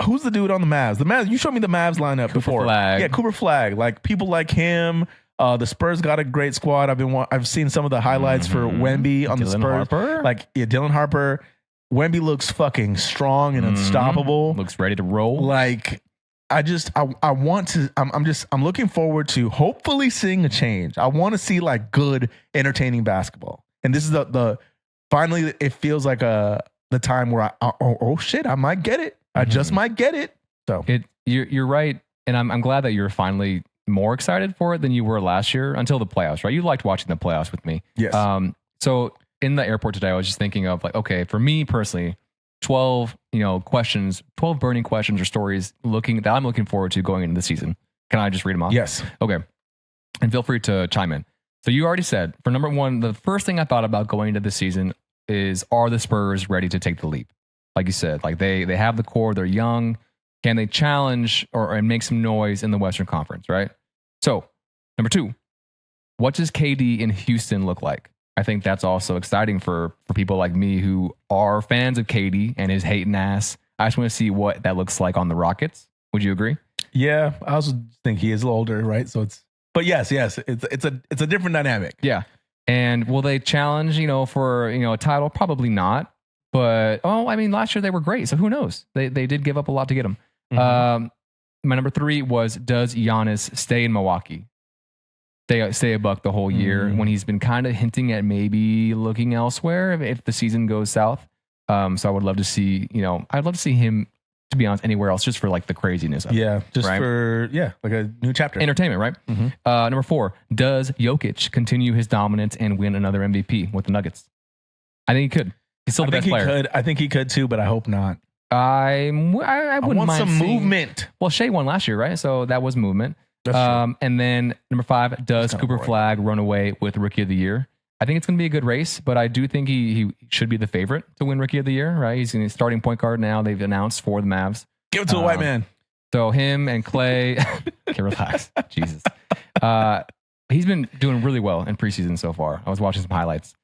Who's the dude on the Mavs? The Mavs. You showed me the Mavs lineup before. Flag. Yeah, Cooper Flag. Like people like him. The Spurs got a great squad. I've seen some of the highlights for Wemby on the Spurs. Harper? Like Dylan Harper. Wemby looks fucking strong and unstoppable. Looks ready to roll. Like I'm looking forward to hopefully seeing a change. I want to see like good, entertaining basketball. And this is the finally it feels like the time where oh shit, I might get it. I just might get it. So you're right, and I'm glad that you're finally more excited for it than you were last year until the playoffs, right? You liked watching the playoffs with me. Yes. So in the airport today, I was just thinking of like, okay, for me personally, 12 burning questions or stories that I'm looking forward to going into the season. Can I just read them off? Yes. Okay. And feel free to chime in. So you already said, for number one, the first thing I thought about going into the season is, are the Spurs ready to take the leap? Like you said, like they have the core, they're young. Can they challenge and make some noise in the Western Conference, right? So number two, what does KD in Houston look like? I think that's also exciting for people like me who are fans of KD and his hating ass. I just want to see what that looks like on the Rockets. Would you agree? Yeah, I also think he is a little older, right? So but yes, it's a different dynamic. Yeah. And will they challenge, for, a title? Probably not. But I mean, last year they were great, so who knows? They did give up a lot to get him. My number 3 was, does Giannis stay in Milwaukee? Stay a buck the whole year when he's been kind of hinting at maybe looking elsewhere if the season goes south. So I would love to see, I'd love to see him, to be honest, anywhere else just for like the craziness of it. Just right? for like a new chapter. Entertainment, right? Number 4, does Jokic continue his dominance and win another MVP with the Nuggets? I think he could. He's still the best player. I think he could too, but I hope not. I wouldn't want mind some seeing, movement. Well, Shea won last year, right? So that was movement. That's true. And then number 5, does Cooper Flag run away with Rookie of the Year? I think it's going to be a good race, but I do think he should be the favorite to win Rookie of the Year, right? He's in his starting point guard now. They've announced for the Mavs. Give it to a white man. So him and Clay, okay, relax. Jesus. He's been doing really well in preseason so far. I was watching some highlights.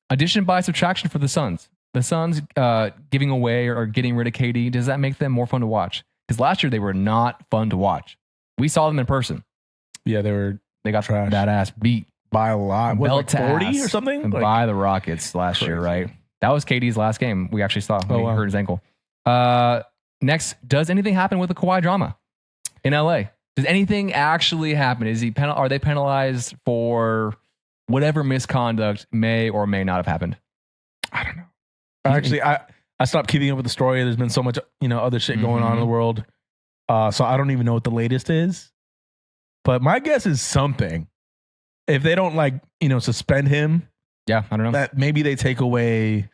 Addition by subtraction for the Suns. The Suns giving away or getting rid of KD, does that make them more fun to watch? Because last year they were not fun to watch. We saw them in person. Yeah, they got trash. That ass beat by a lot. What, like 40 or something? By the Rockets last year, right? That was KD's last game. We actually saw when he hurt his ankle. Next, does anything happen with the Kawhi drama in LA? Does anything actually happen? Are they penalized for whatever misconduct may or may not have happened? I don't know. Actually, I stopped keeping up with the story. There's been so much, other shit going on in the world. So I don't even know what the latest is. But my guess is something. If they don't suspend him, I don't know. That maybe they take away.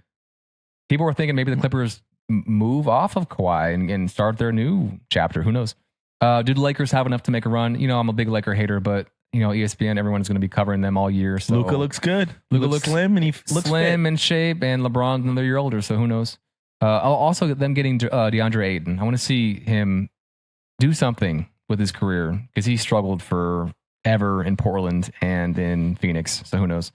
People were thinking maybe the Clippers move off of Kawhi and start their new chapter. Who knows? Do the Lakers have enough to make a run? I'm a big Laker hater, but ESPN, everyone's going to be covering them all year. So Luka looks good. Luka looks slim, and he looks slim fit. in shape, and LeBron's another year older, so who knows? Also, them getting DeAndre Ayton. I want to see him do something with his career because he struggled forever in Portland and in Phoenix, so who knows?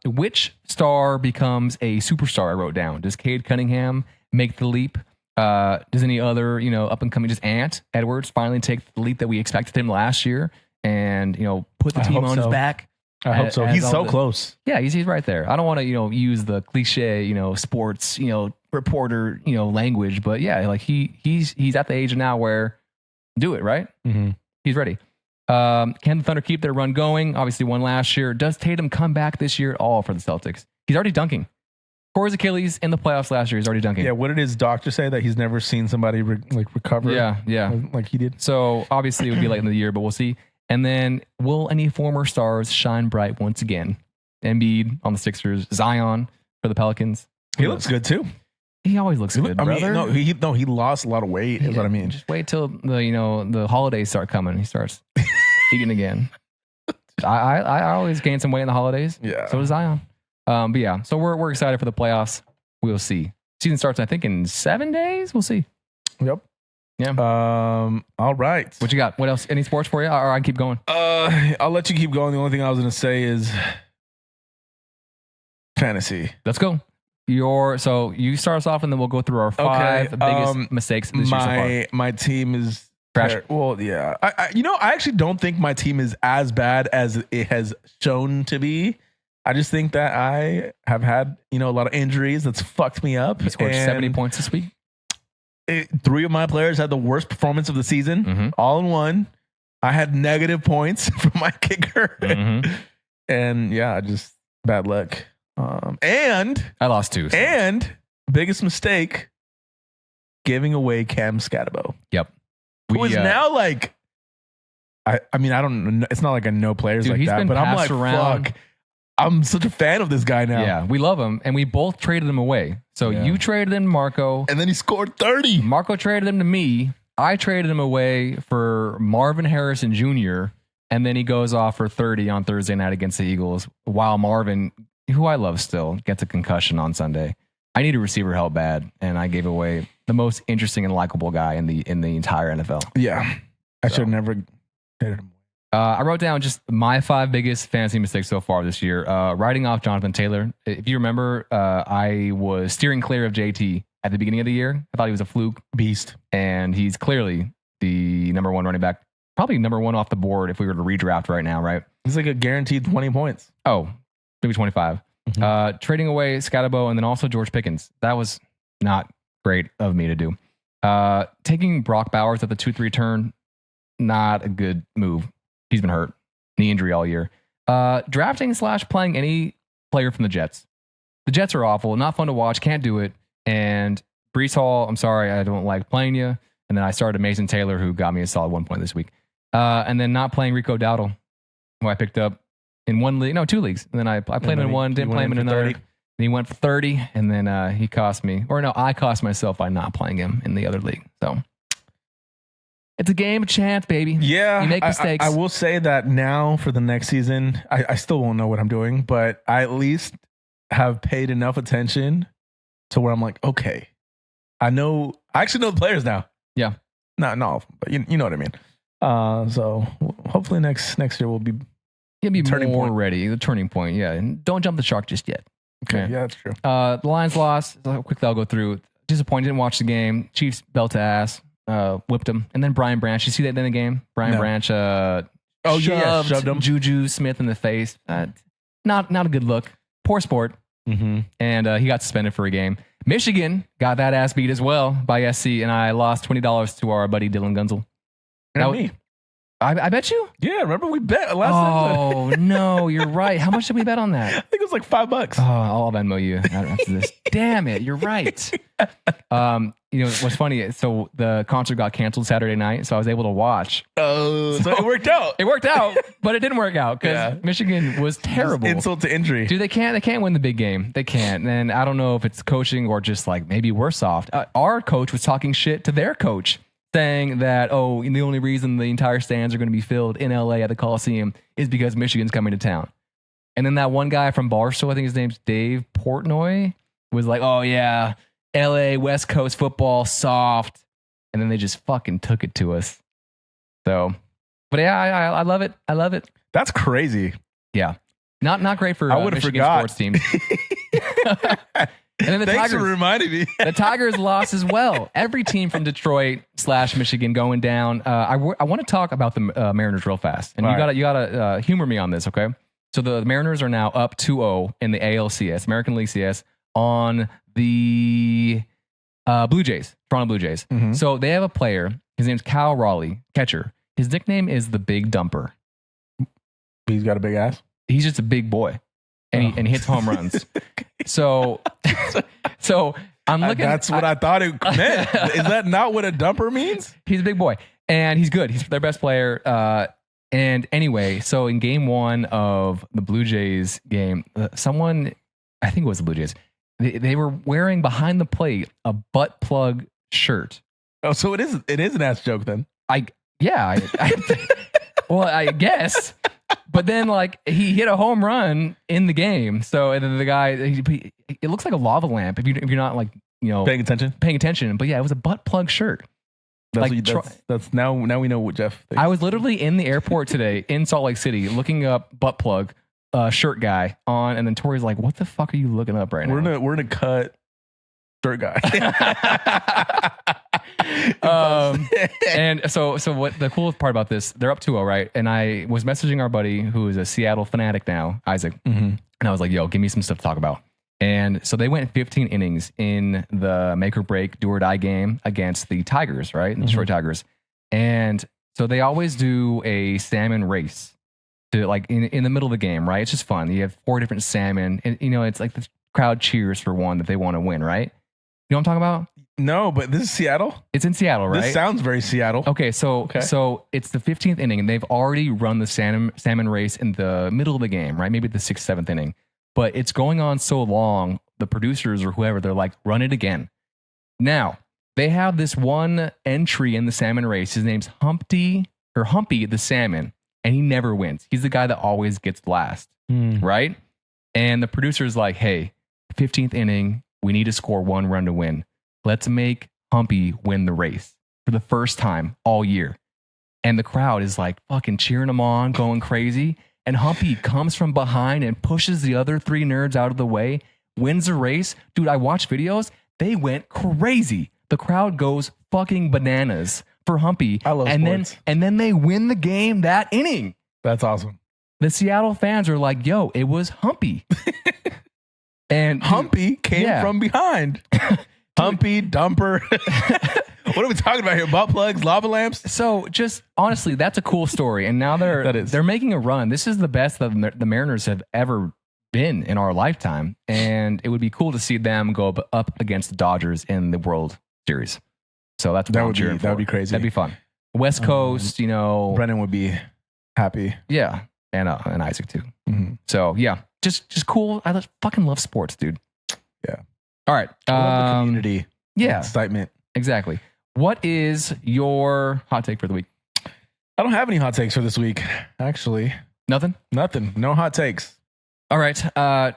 Which star becomes a superstar? I wrote down. Does Cade Cunningham make the leap? Does any other up and coming, just Ant Edwards, finally take the leap that we expected him last year and put the team on his back? I hope so. He's so close. Yeah, he's right there. I don't want to use the cliche sports reporter language, but yeah, like he's at the age now where do it right. He's ready. Can the Thunder keep their run going? Obviously won last year. Does Tatum come back this year at all for the Celtics? He's already dunking. For his Achilles in the playoffs last year, he's already dunking. Yeah, what did his doctor say? That he's never seen somebody recover? Yeah. Like he did. So obviously it would be late in the year, but we'll see. And then will any former stars shine bright once again? Embiid on the Sixers, Zion for the Pelicans. He looks good too. He always looks good, brother. He lost a lot of weight. Is what I mean. Just wait till the holidays start coming. He starts eating again. I always gain some weight in the holidays. Yeah. So does Zion. But yeah, so we're excited for the playoffs. We'll see. Season starts, I think, in 7 days. We'll see. Yep. Yeah. All right. What you got? What else? Any sports for you? Or I can keep going. I'll let you keep going. The only thing I was going to say is fantasy. Let's go. So you start us off, and then we'll go through our 5 biggest mistakes this year so far. My team is trash. Well, yeah. I actually don't think my team is as bad as it has shown to be. I just think that I have had a lot of injuries that's fucked me up. You scored 70 points this week. 3 of my players had the worst performance of the season, all in one. I had negative points from my kicker, and yeah, just bad luck. And I lost 2. So. And biggest mistake, giving away Cam Scatterbo. Yep. Who is now like, I mean, I don't know. It's not like I know players like that, but I'm like, fuck. I'm such a fan of this guy now. Yeah, we love him, and we both traded him away. So you traded him to Marco. And then he scored 30. Marco traded him to me. I traded him away for Marvin Harrison Jr., and then he goes off for 30 on Thursday night against the Eagles, while Marvin, who I love still, gets a concussion on Sunday. I need a receiver help bad, and I gave away the most interesting and likable guy in the entire NFL. Yeah. I should have never traded him. I wrote down just my 5 biggest fantasy mistakes so far this year. Writing off Jonathan Taylor. If you remember, I was steering clear of JT at the beginning of the year. I thought he was a fluke beast. And he's clearly the number 1 running back. Probably number 1 off the board if we were to redraft right now, right? He's like a guaranteed 20 points. Oh, maybe 25. Trading away Scatterbo and then also George Pickens. That was not great of me to do. Taking Brock Bowers at the 2-3 turn, not a good move. He's been hurt. Knee injury all year. Drafting / playing any player from the Jets. The Jets are awful. Not fun to watch. Can't do it. And Brees Hall, I'm sorry, I don't like playing you. And then I started Mason Taylor, who got me a solid 1 point this week. And then not playing Rico Dowdle, who I picked up in 2 leagues. And then I played him in one, didn't play him in another. 30. And he went for 30, and then he cost me. Or no, I cost myself by not playing him in the other league. So it's a game of chance, baby. Yeah. You make mistakes. I will say that now for the next season, I still won't know what I'm doing, but I at least have paid enough attention to where I'm like, okay, I actually know the players now. Yeah. Not all of them, but you know what I mean. So hopefully next year will be turning more ready. The turning point, yeah. And don't jump the shark just yet. Okay, yeah, that's true. The Lions lost. Quickly, I'll go through. Disappointed, didn't watch the game. Chiefs belt to ass, whipped him. And then Brian Branch. You see that in the game? Brian Branch shoved him. Juju Smith in the face. Not a good look. Poor sport. Mm-hmm. And he got suspended for a game. Michigan got that ass beat as well by SC, and I lost $20 to our buddy Dylan Gunzel. And me. I bet you? Yeah, remember we bet last time? Oh, no, you're right. How much did we bet on that? I think it was like $5. Oh, I'll Venmo you after this. Damn it, you're right. What's funny? So the concert got canceled Saturday night, so I was able to watch. Oh, so it worked out. It worked out, but it didn't work out because Michigan was terrible. Insult to injury. Dude, they can't win the big game. They can't. And I don't know if it's coaching or just like maybe we're soft. Our coach was talking shit to their coach, saying that, the only reason the entire stands are going to be filled in LA at the Coliseum is because Michigan's coming to town. And then that one guy from Barstool, I think his name's Dave Portnoy, was like, oh yeah, LA West Coast football soft. And then they just fucking took it to us. So, but yeah, I love it. I love it. That's crazy. Yeah. Not great for Michigan sports teams. And then the Thanks Tigers, for reminding me. The Tigers lost as well. Every team from Detroit / Michigan going down. I want to talk about the Mariners real fast, and you gotta humor me on this, okay? So the Mariners are now up 2-0 in the ALCS, American League CS, on the Blue Jays, Toronto Blue Jays. Mm-hmm. So they have a player. His name's Kyle Raleigh, catcher. His nickname is the Big Dumper. He's got a big ass. He's just a big boy. And he hits home runs. So I'm looking. That's what I thought it meant. Is that not what a dumper means? He's a big boy, and he's good. He's their best player. And anyway, so in game 1 of the Blue Jays game, someone, I think it was the Blue Jays, they were wearing behind the plate a butt plug shirt. Oh, so it is an ass joke then. Well, I guess. But then, like, he hit a home run in the game. So, and then the guy, it looks like a lava lamp if you're not, like, paying attention. But yeah, it was a butt plug shirt. That's now we know what Jeff thinks. I was literally in the airport today in Salt Lake City looking up butt plug shirt guy on, and then Tori's like, "What the fuck are you looking up right now?" We're gonna cut shirt guy. And so what the coolest part about this, they're up 2-0, right? And I was messaging our buddy who is a Seattle fanatic now, Isaac. Mm-hmm. And I was like, yo, give me some stuff to talk about. And so they went 15 innings in the make or break, do or die game against the Tigers, right? The Detroit Tigers. And so they always do a salmon race to, like, in the middle of the game, right? It's just fun. You have 4 different salmon, and it's like the crowd cheers for one that they want to win, right? You know what I'm talking about? No, but this is Seattle. It's in Seattle, right? This sounds very Seattle. Okay, so it's the 15th inning, and they've already run the salmon race in the middle of the game, right? Maybe the 6th, 7th inning. But it's going on so long, the producers or whoever, they're like, run it again. Now, they have this one entry in the salmon race. His name's Humpy the salmon, and he never wins. He's the guy that always gets last, right? And the producer's like, hey, 15th inning, we need to score 1 run to win. Let's make Humpy win the race for the first time all year. And the crowd is like fucking cheering him on, going crazy. And Humpy comes from behind and pushes the other 3 nerds out of the way, wins the race. Dude, I watched videos. They went crazy. The crowd goes fucking bananas for Humpy. I love sports. And then they win the game that inning. That's awesome. The Seattle fans are like, yo, it was Humpy. And Humpy came from behind. Humpy, dumper. What are we talking about here? Butt plugs, lava lamps? So just honestly, that's a cool story. And now they're making a run. This is the best that the Mariners have ever been in our lifetime. And it would be cool to see them go up against the Dodgers in the World Series. So that's what that would be crazy. That'd be fun. West Coast, Brennan would be happy. Yeah. And Isaac too. Mm-hmm. So yeah, just cool. I fucking love sports, dude. Yeah. All right. I love the community. Yeah. Excitement. Exactly. What is your hot take for the week? I don't have any hot takes for this week, actually. Nothing? No hot takes. All right.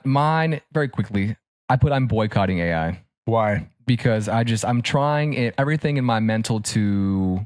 Mine, very quickly, I'm boycotting AI. Why? Because I'm trying everything in my mental to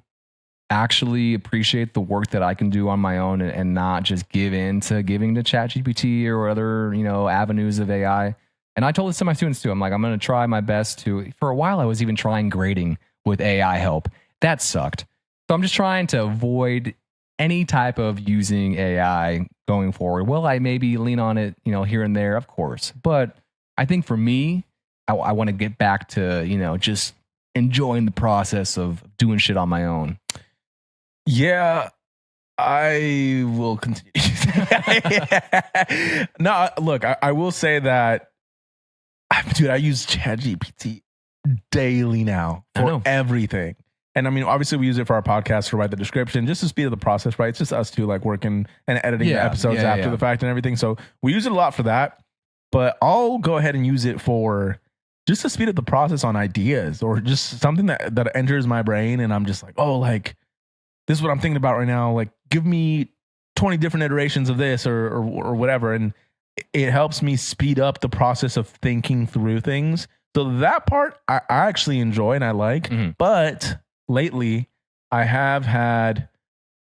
actually appreciate the work that I can do on my own and not just give in to giving to ChatGPT or other, avenues of AI. And I told this to my students too. I'm like, I'm going to try my best to, for a while, I was even trying grading with AI help. That sucked. So I'm just trying to avoid any type of using AI going forward. Will I maybe lean on it, here and there? Of course. But I think for me, I want to get back to, just enjoying the process of doing shit on my own. Yeah, I will continue. No, look, I will say that, dude, I use ChatGPT daily now for everything. And I mean, obviously we use it for our podcast to write the description, just to speed up the process, right? It's just us two like working and editing the episodes after the fact and everything. So we use it a lot for that, but I'll go ahead and use it for just to speed up the process on ideas or just something that enters my brain. And I'm just like, oh, like, this is what I'm thinking about right now. Like, give me 20 different iterations of this or whatever. And it helps me speed up the process of thinking through things. So that part I actually enjoy and I like. Mm-hmm. But lately, I have had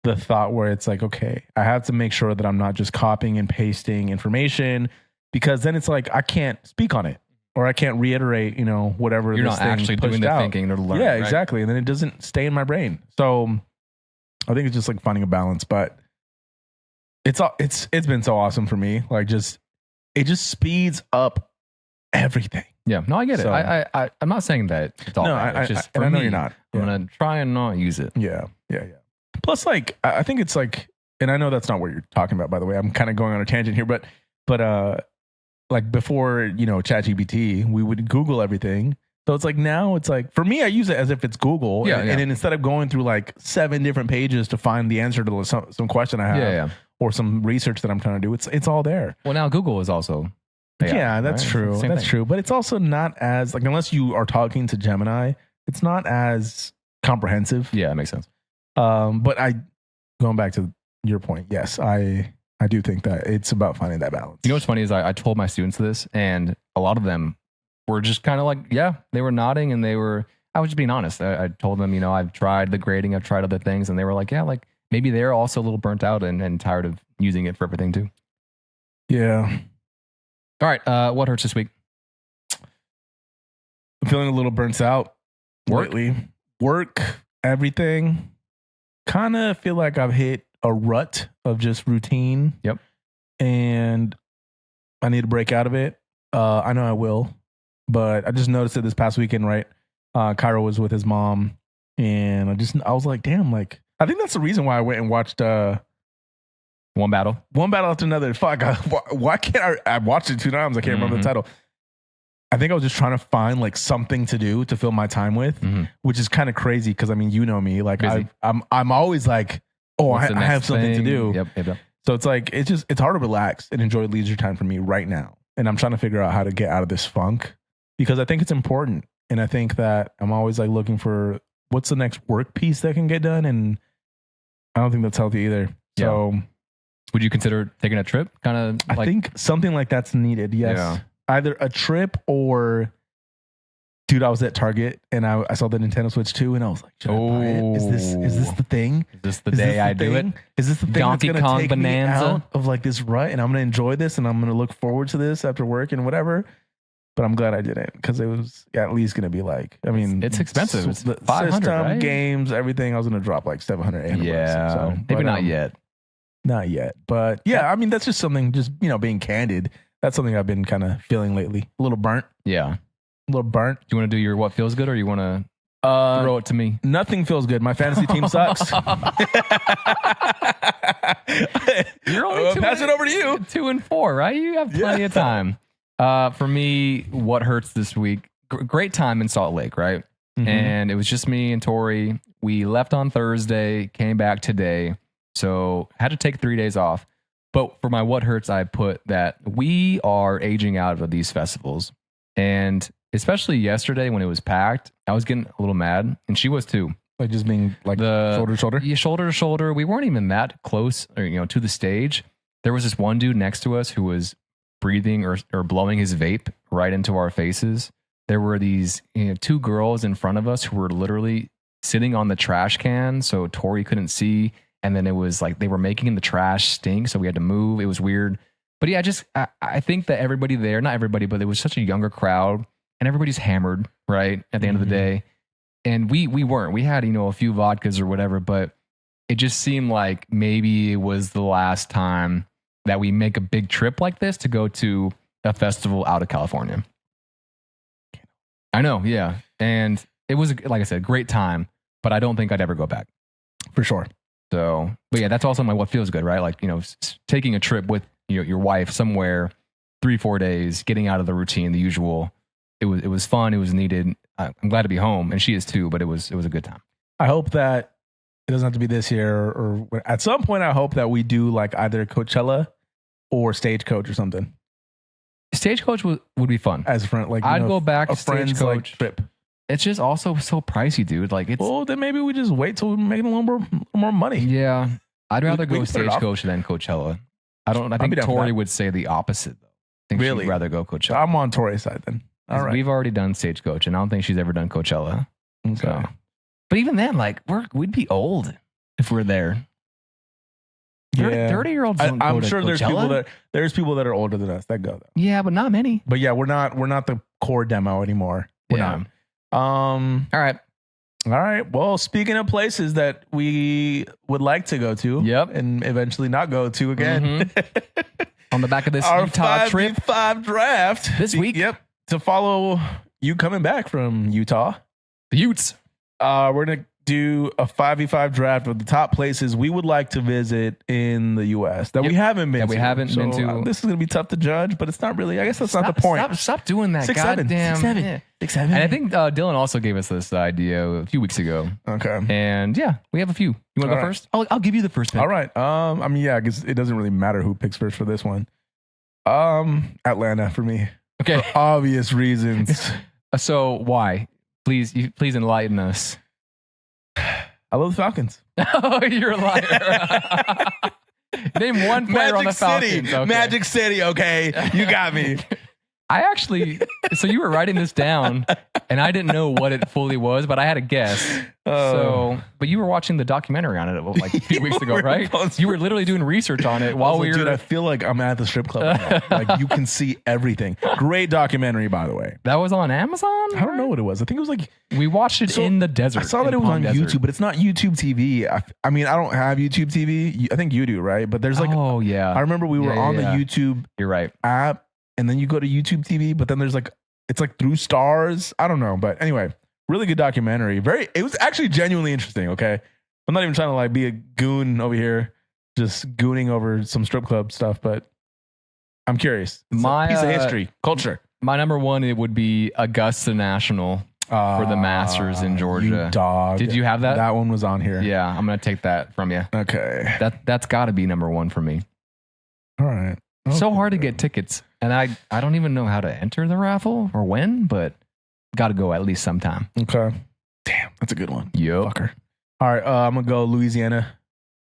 the thought where it's like, okay, I have to make sure that I'm not just copying and pasting information, because then it's like I can't speak on it or I can't reiterate, whatever. You're not actually doing the thinking or learning. Yeah, exactly. And then it doesn't stay in my brain. So I think it's just like finding a balance, but it's been so awesome for me. Like it just speeds up everything. Yeah, no, I get it. I'm not saying that it's all bad. It's just for I know me, you're not. I'm gonna try and not use it. Yeah. Plus, like, I think it's like, and I know that's not what you're talking about, by the way. I'm kind of going on a tangent here, but like before, ChatGPT, we would Google everything. So it's like now it's like, for me, I use it as if it's Google. And then instead of going through like 7 different pages to find the answer to some question I have or some research that I'm trying to do, it's all there. Well, now Google is also AI, that's right? True. That's true. But it's also not as, like, unless you are talking to Gemini, it's not as comprehensive. Yeah, that makes sense. But going back to your point, yes, I do think that it's about finding that balance. You know what's funny is I told my students this, and a lot of them were just kind of like, they were nodding, and I was just being honest. I told them, I've tried the grading, I've tried other things, and they were like, like maybe they're also a little burnt out and tired of using it for everything too. Yeah. All right. What hurts this week? I'm feeling a little burnt out lately. Work, everything. Kind of feel like I've hit a rut of just routine. Yep. And I need to break out of it. I know I will. But I just noticed it this past weekend, right? Cairo was with his mom. And I was like, damn, like, I think that's the reason why I went and watched One battle after another. Fuck. Why can't I watched it 2 times. I can't remember the title. I think I was just trying to find like something to do to fill my time with, which is kind of crazy because I mean, you know me, like I'm always like, oh, I have something to do. Yep. So it's like it's hard to relax and enjoy leisure time for me right now, and I'm trying to figure out how to get out of this funk because I think it's important, and I think that I'm always like looking for what's the next work piece that can get done, and I don't think that's healthy either. Yeah. So. Would you consider taking a trip? I think something like that's needed. Yes. Yeah. Either a trip or, dude, I was at Target and I saw the Nintendo Switch 2 and I was like, should I buy it? Is this the thing? Is this the day I do it? Is this the thing Donkey that's going Kong to take Bonanza? me out of like this rut and I'm going to enjoy this and I'm going to look forward to this after work and whatever. But I'm glad I didn't because it was at least going to be like, I mean, it's expensive. It's the 500, system, right? Games, everything. I was going to drop like 700, 800. Yeah. So, maybe not yet. Not yet. But yeah, I mean, that's just something, just, being candid. That's something I've been kind of feeling lately. A little burnt. Yeah. A little burnt. Do you want to do your what feels good, or you want to throw it to me? Nothing feels good. My fantasy team sucks. You're only pass it over to you. 2 and 4, right? You have plenty of time. For me, what hurts this week? Great time in Salt Lake, right? Mm-hmm. And it was just me and Tori. We left on Thursday, came back today, so had to take 3 days off. But for my what hurts, I put that we are aging out of these festivals, and especially yesterday when it was packed, I was getting a little mad, and she was too. Like just being like shoulder to shoulder? Yeah, shoulder to shoulder. We weren't even that close, to the stage. There was this one dude next to us who was breathing or blowing his vape right into our faces. There were these 2 girls in front of us who were literally sitting on the trash can, so Tori couldn't see. And then it was like they were making the trash stink, so we had to move. It was weird. But yeah, I think that everybody there, not everybody, but it was such a younger crowd, and everybody's hammered, right, at the end of the day. And we weren't. We had, a few vodkas or whatever, but it just seemed like maybe it was the last time that we make a big trip like this to go to a festival out of California. I know, yeah. And it was, like I said, great time, but I don't think I'd ever go back. For sure. So, but yeah, that's also my what feels good, right? Like, taking a trip with your wife somewhere 3-4 days, getting out of the routine, the usual. It was fun. It was needed. I'm glad to be home, and she is too, but it was a good time. I hope that it doesn't have to be this year or at some point. I hope that we do like either Coachella or Stagecoach or something. Stagecoach would be fun. As a friend, like I'd go back a to friend's Stagecoach like trip. It's just also so pricey, dude. Like it's. Well, then maybe we just wait till we make a little more money. Yeah, I'd rather We go can put it off. Stagecoach than Coachella. I think be down for Tori that. would say the opposite though. I think Really? she'd rather go Coachella. I'm on Tori's side then. All 'Cause right. We've already done Stagecoach, and I don't think she's ever done Coachella. Okay. So, but even then, like we'd be old if we're there. 30-year-olds don't go I'm to sure Coachella. there's people that are older than us that go though. Yeah, but not many. But yeah, we're not the core demo anymore. We're Yeah. not. All right. All right. Well, speaking of places that we would like to go to, Yep. and eventually not go to again, On the back of this our Utah trip 5v5 draft this week. Yep. To follow you coming back from Utah, The Utes. we're gonna do a 5v5 draft of the top places we would like to visit in the U.S. that Yep. we haven't been That to. we haven't been So, to. this is gonna be tough to judge, but it's not really. I guess that's not the point. Stop doing that. 6-7. Goddamn. 6-7. Yeah. 6-7. And I think Dylan also gave us this idea a few weeks ago. Okay. And yeah, we have a few. You want to go All right. first? I'll give you the first pick. All right. I mean, yeah, I guess it doesn't really matter who picks first for this one. Atlanta for me. Okay. For obvious reasons. So why? Please enlighten us. I love the Falcons. Oh, you're a liar. Name one player on the Falcons. City. Okay. Magic City. Okay. You got me. I actually, so you were writing this down, and I didn't know what it fully was, but I had a guess. But you were watching the documentary on it like a few weeks ago, right? You were literally doing research on it while we were. Dude, I feel like I'm at the strip club. Right now. Like you can see everything. Great documentary, by the way. That was on Amazon? I don't know what it was. I think it was like We watched it in the desert. I saw that in it was Palm on Desert. YouTube, but it's not YouTube TV. I mean, I don't have YouTube TV. I think you do, right? But there's like, oh yeah, I remember we were Yeah, on yeah. the YouTube you're right. app, and then you go to YouTube TV, but then there's like, it's like through stars. I don't know, but anyway, really good documentary. It was actually genuinely interesting. Okay, I'm not even trying to like be a goon over here, just gooning over some strip club stuff, but I'm curious. It's a piece of history, culture. My number one, it would be Augusta National for the Masters in Georgia. You dog. Did you have that? That one was on here. Yeah, I'm gonna take that from you. Okay. That's got to be number one for me. All right. So Okay. hard to get tickets, and I don't even know how to enter the raffle or when, but got to go at least sometime. Okay. Damn, that's a good one. Yo, Fucker. All right, I'm gonna go Louisiana.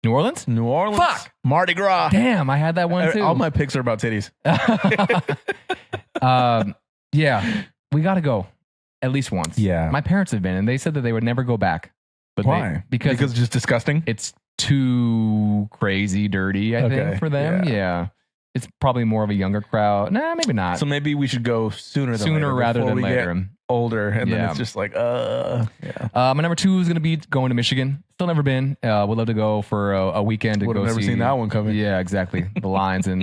New Orleans. New Orleans. Fuck. Mardi Gras. Damn, I had that one too. All my picks are about titties. Yeah, we got to go at least once. Yeah. My parents have been, and they said that they would never go back. But Why? Because it's just disgusting. it's too crazy, dirty. I Okay, think for them. Yeah, it's probably more of a younger crowd. Nah, maybe not. So maybe we should go sooner Rather before than we later. get older, and then Yeah. it's just like, yeah. My number two is going to be going to Michigan. Still never been. Would love to go for a weekend to Would go have never see. seen that one coming. Yeah, exactly. The Lions and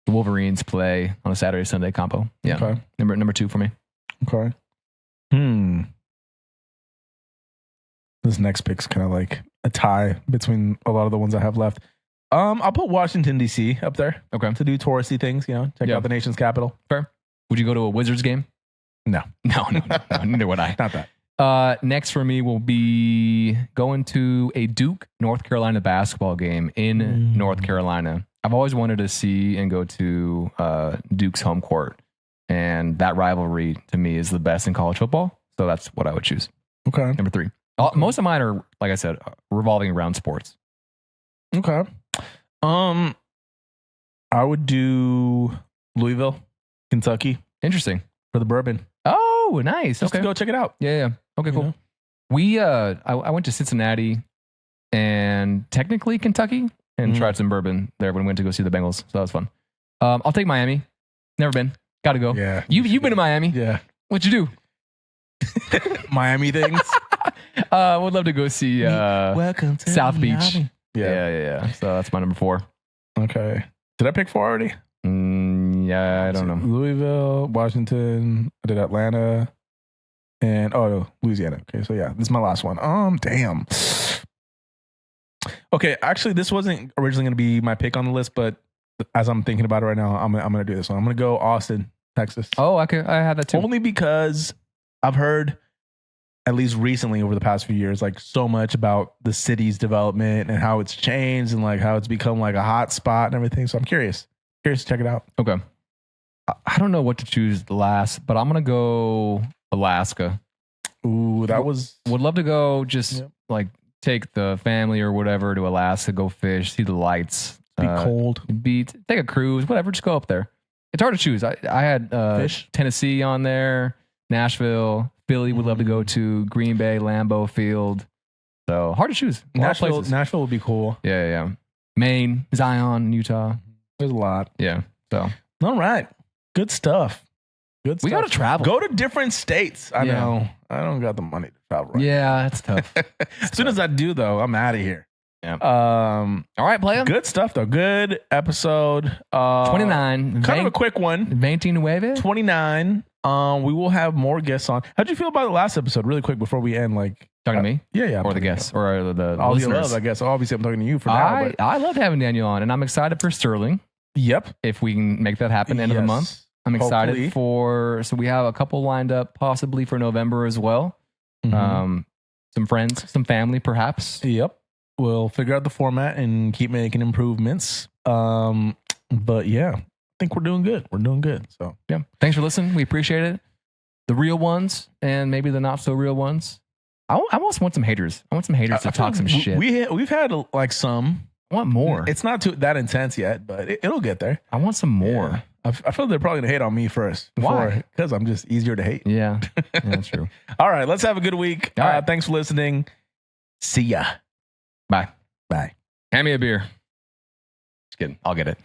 the Wolverines play on a Saturday Sunday combo. Yeah, Okay. number 2 for me. Okay. This next pick's kind of like a tie between a lot of the ones I have left. I'll put Washington D.C. up there. Okay, to do touristy things. Check out the nation's capital. fair. Would you go to a Wizards game? No, No, neither would I. not that. Next for me will be going to a Duke, North Carolina basketball game in North Carolina. I've always wanted to see and go to Duke's home court. And that rivalry to me is the best in college football. So that's what I would choose. Okay. Number 3. Most of mine are, like I said, revolving around sports. Okay. I would do Louisville, Kentucky Interesting. for the bourbon. Oh, nice. Just Okay. to go check it out. Yeah. Okay, cool. You know? We I went to Cincinnati and technically Kentucky and tried some bourbon there when we went to go see the Bengals. So that was fun. I'll take Miami. Never been. Got to go. Yeah. You've been to Miami. Yeah. What'd you do? Miami things. Would love to go see Welcome to South Miami. Beach. Yeah. So that's my number 4. Okay. Did I pick 4 already? Yeah, I don't know. Louisville, Washington. I did Atlanta, and Louisiana. Okay, so yeah, this is my last one. Damn. Okay, actually, this wasn't originally going to be my pick on the list, but as I'm thinking about it right now, I'm going to do this one. I'm going to go Austin, Texas. Oh, okay. I had that too. Only because I've heard, at least recently over the past few years, like so much about the city's development and how it's changed and like how it's become like a hot spot and everything. So I'm curious to check it out. Okay. I don't know what to choose last, but I'm going to go Alaska. Ooh, that was... Would love to go just like take the family or whatever to Alaska, go fish, see the lights. Be cold. Take a cruise, whatever. Just go up there. It's hard to choose. I had Fish? Tennessee on there, Nashville, Philly would love to go to, Green Bay, Lambeau Field. So hard to choose. A lot of places. Nashville would be cool. Yeah. Maine, Zion, Utah. There's a lot. Yeah. So All right. Good stuff. Good stuff. we got to travel. Go to different states. I Yeah. know. I don't got the money to travel right Yeah, it's tough. As soon as I do, though, I'm out of here. Yeah. All right, play 'em. Good stuff, though. Good episode. 29. Kind of a quick one. 29. 29. We will have more guests on. How'd you feel about the last episode? Really quick before we end. Like Talking to me? Yeah. Or the guests? Or the all the listeners? above, I guess. Obviously, I'm talking to you for now. But I loved having Daniel on, and I'm excited for Sterling. Yep. If we can make that happen end of the month. I'm excited so we have a couple lined up possibly for November as well. Mm-hmm. Some friends, some family perhaps. Yep. We'll figure out the format and keep making improvements. But yeah, I think we're doing good. So yeah. Thanks for listening. We appreciate it. The real ones and maybe the not so real ones. I almost want some haters. I want some haters to talk some shit. We've had like some. I want more. It's not that intense yet, but it'll get there. I want some more. Yeah. I feel they're probably going to hate on me first. Why? Because I'm just easier to hate. Yeah, that's true. All right. Let's have a good week. All right. Thanks for listening. See ya. Bye. Bye. Hand me a beer. Just kidding. I'll get it.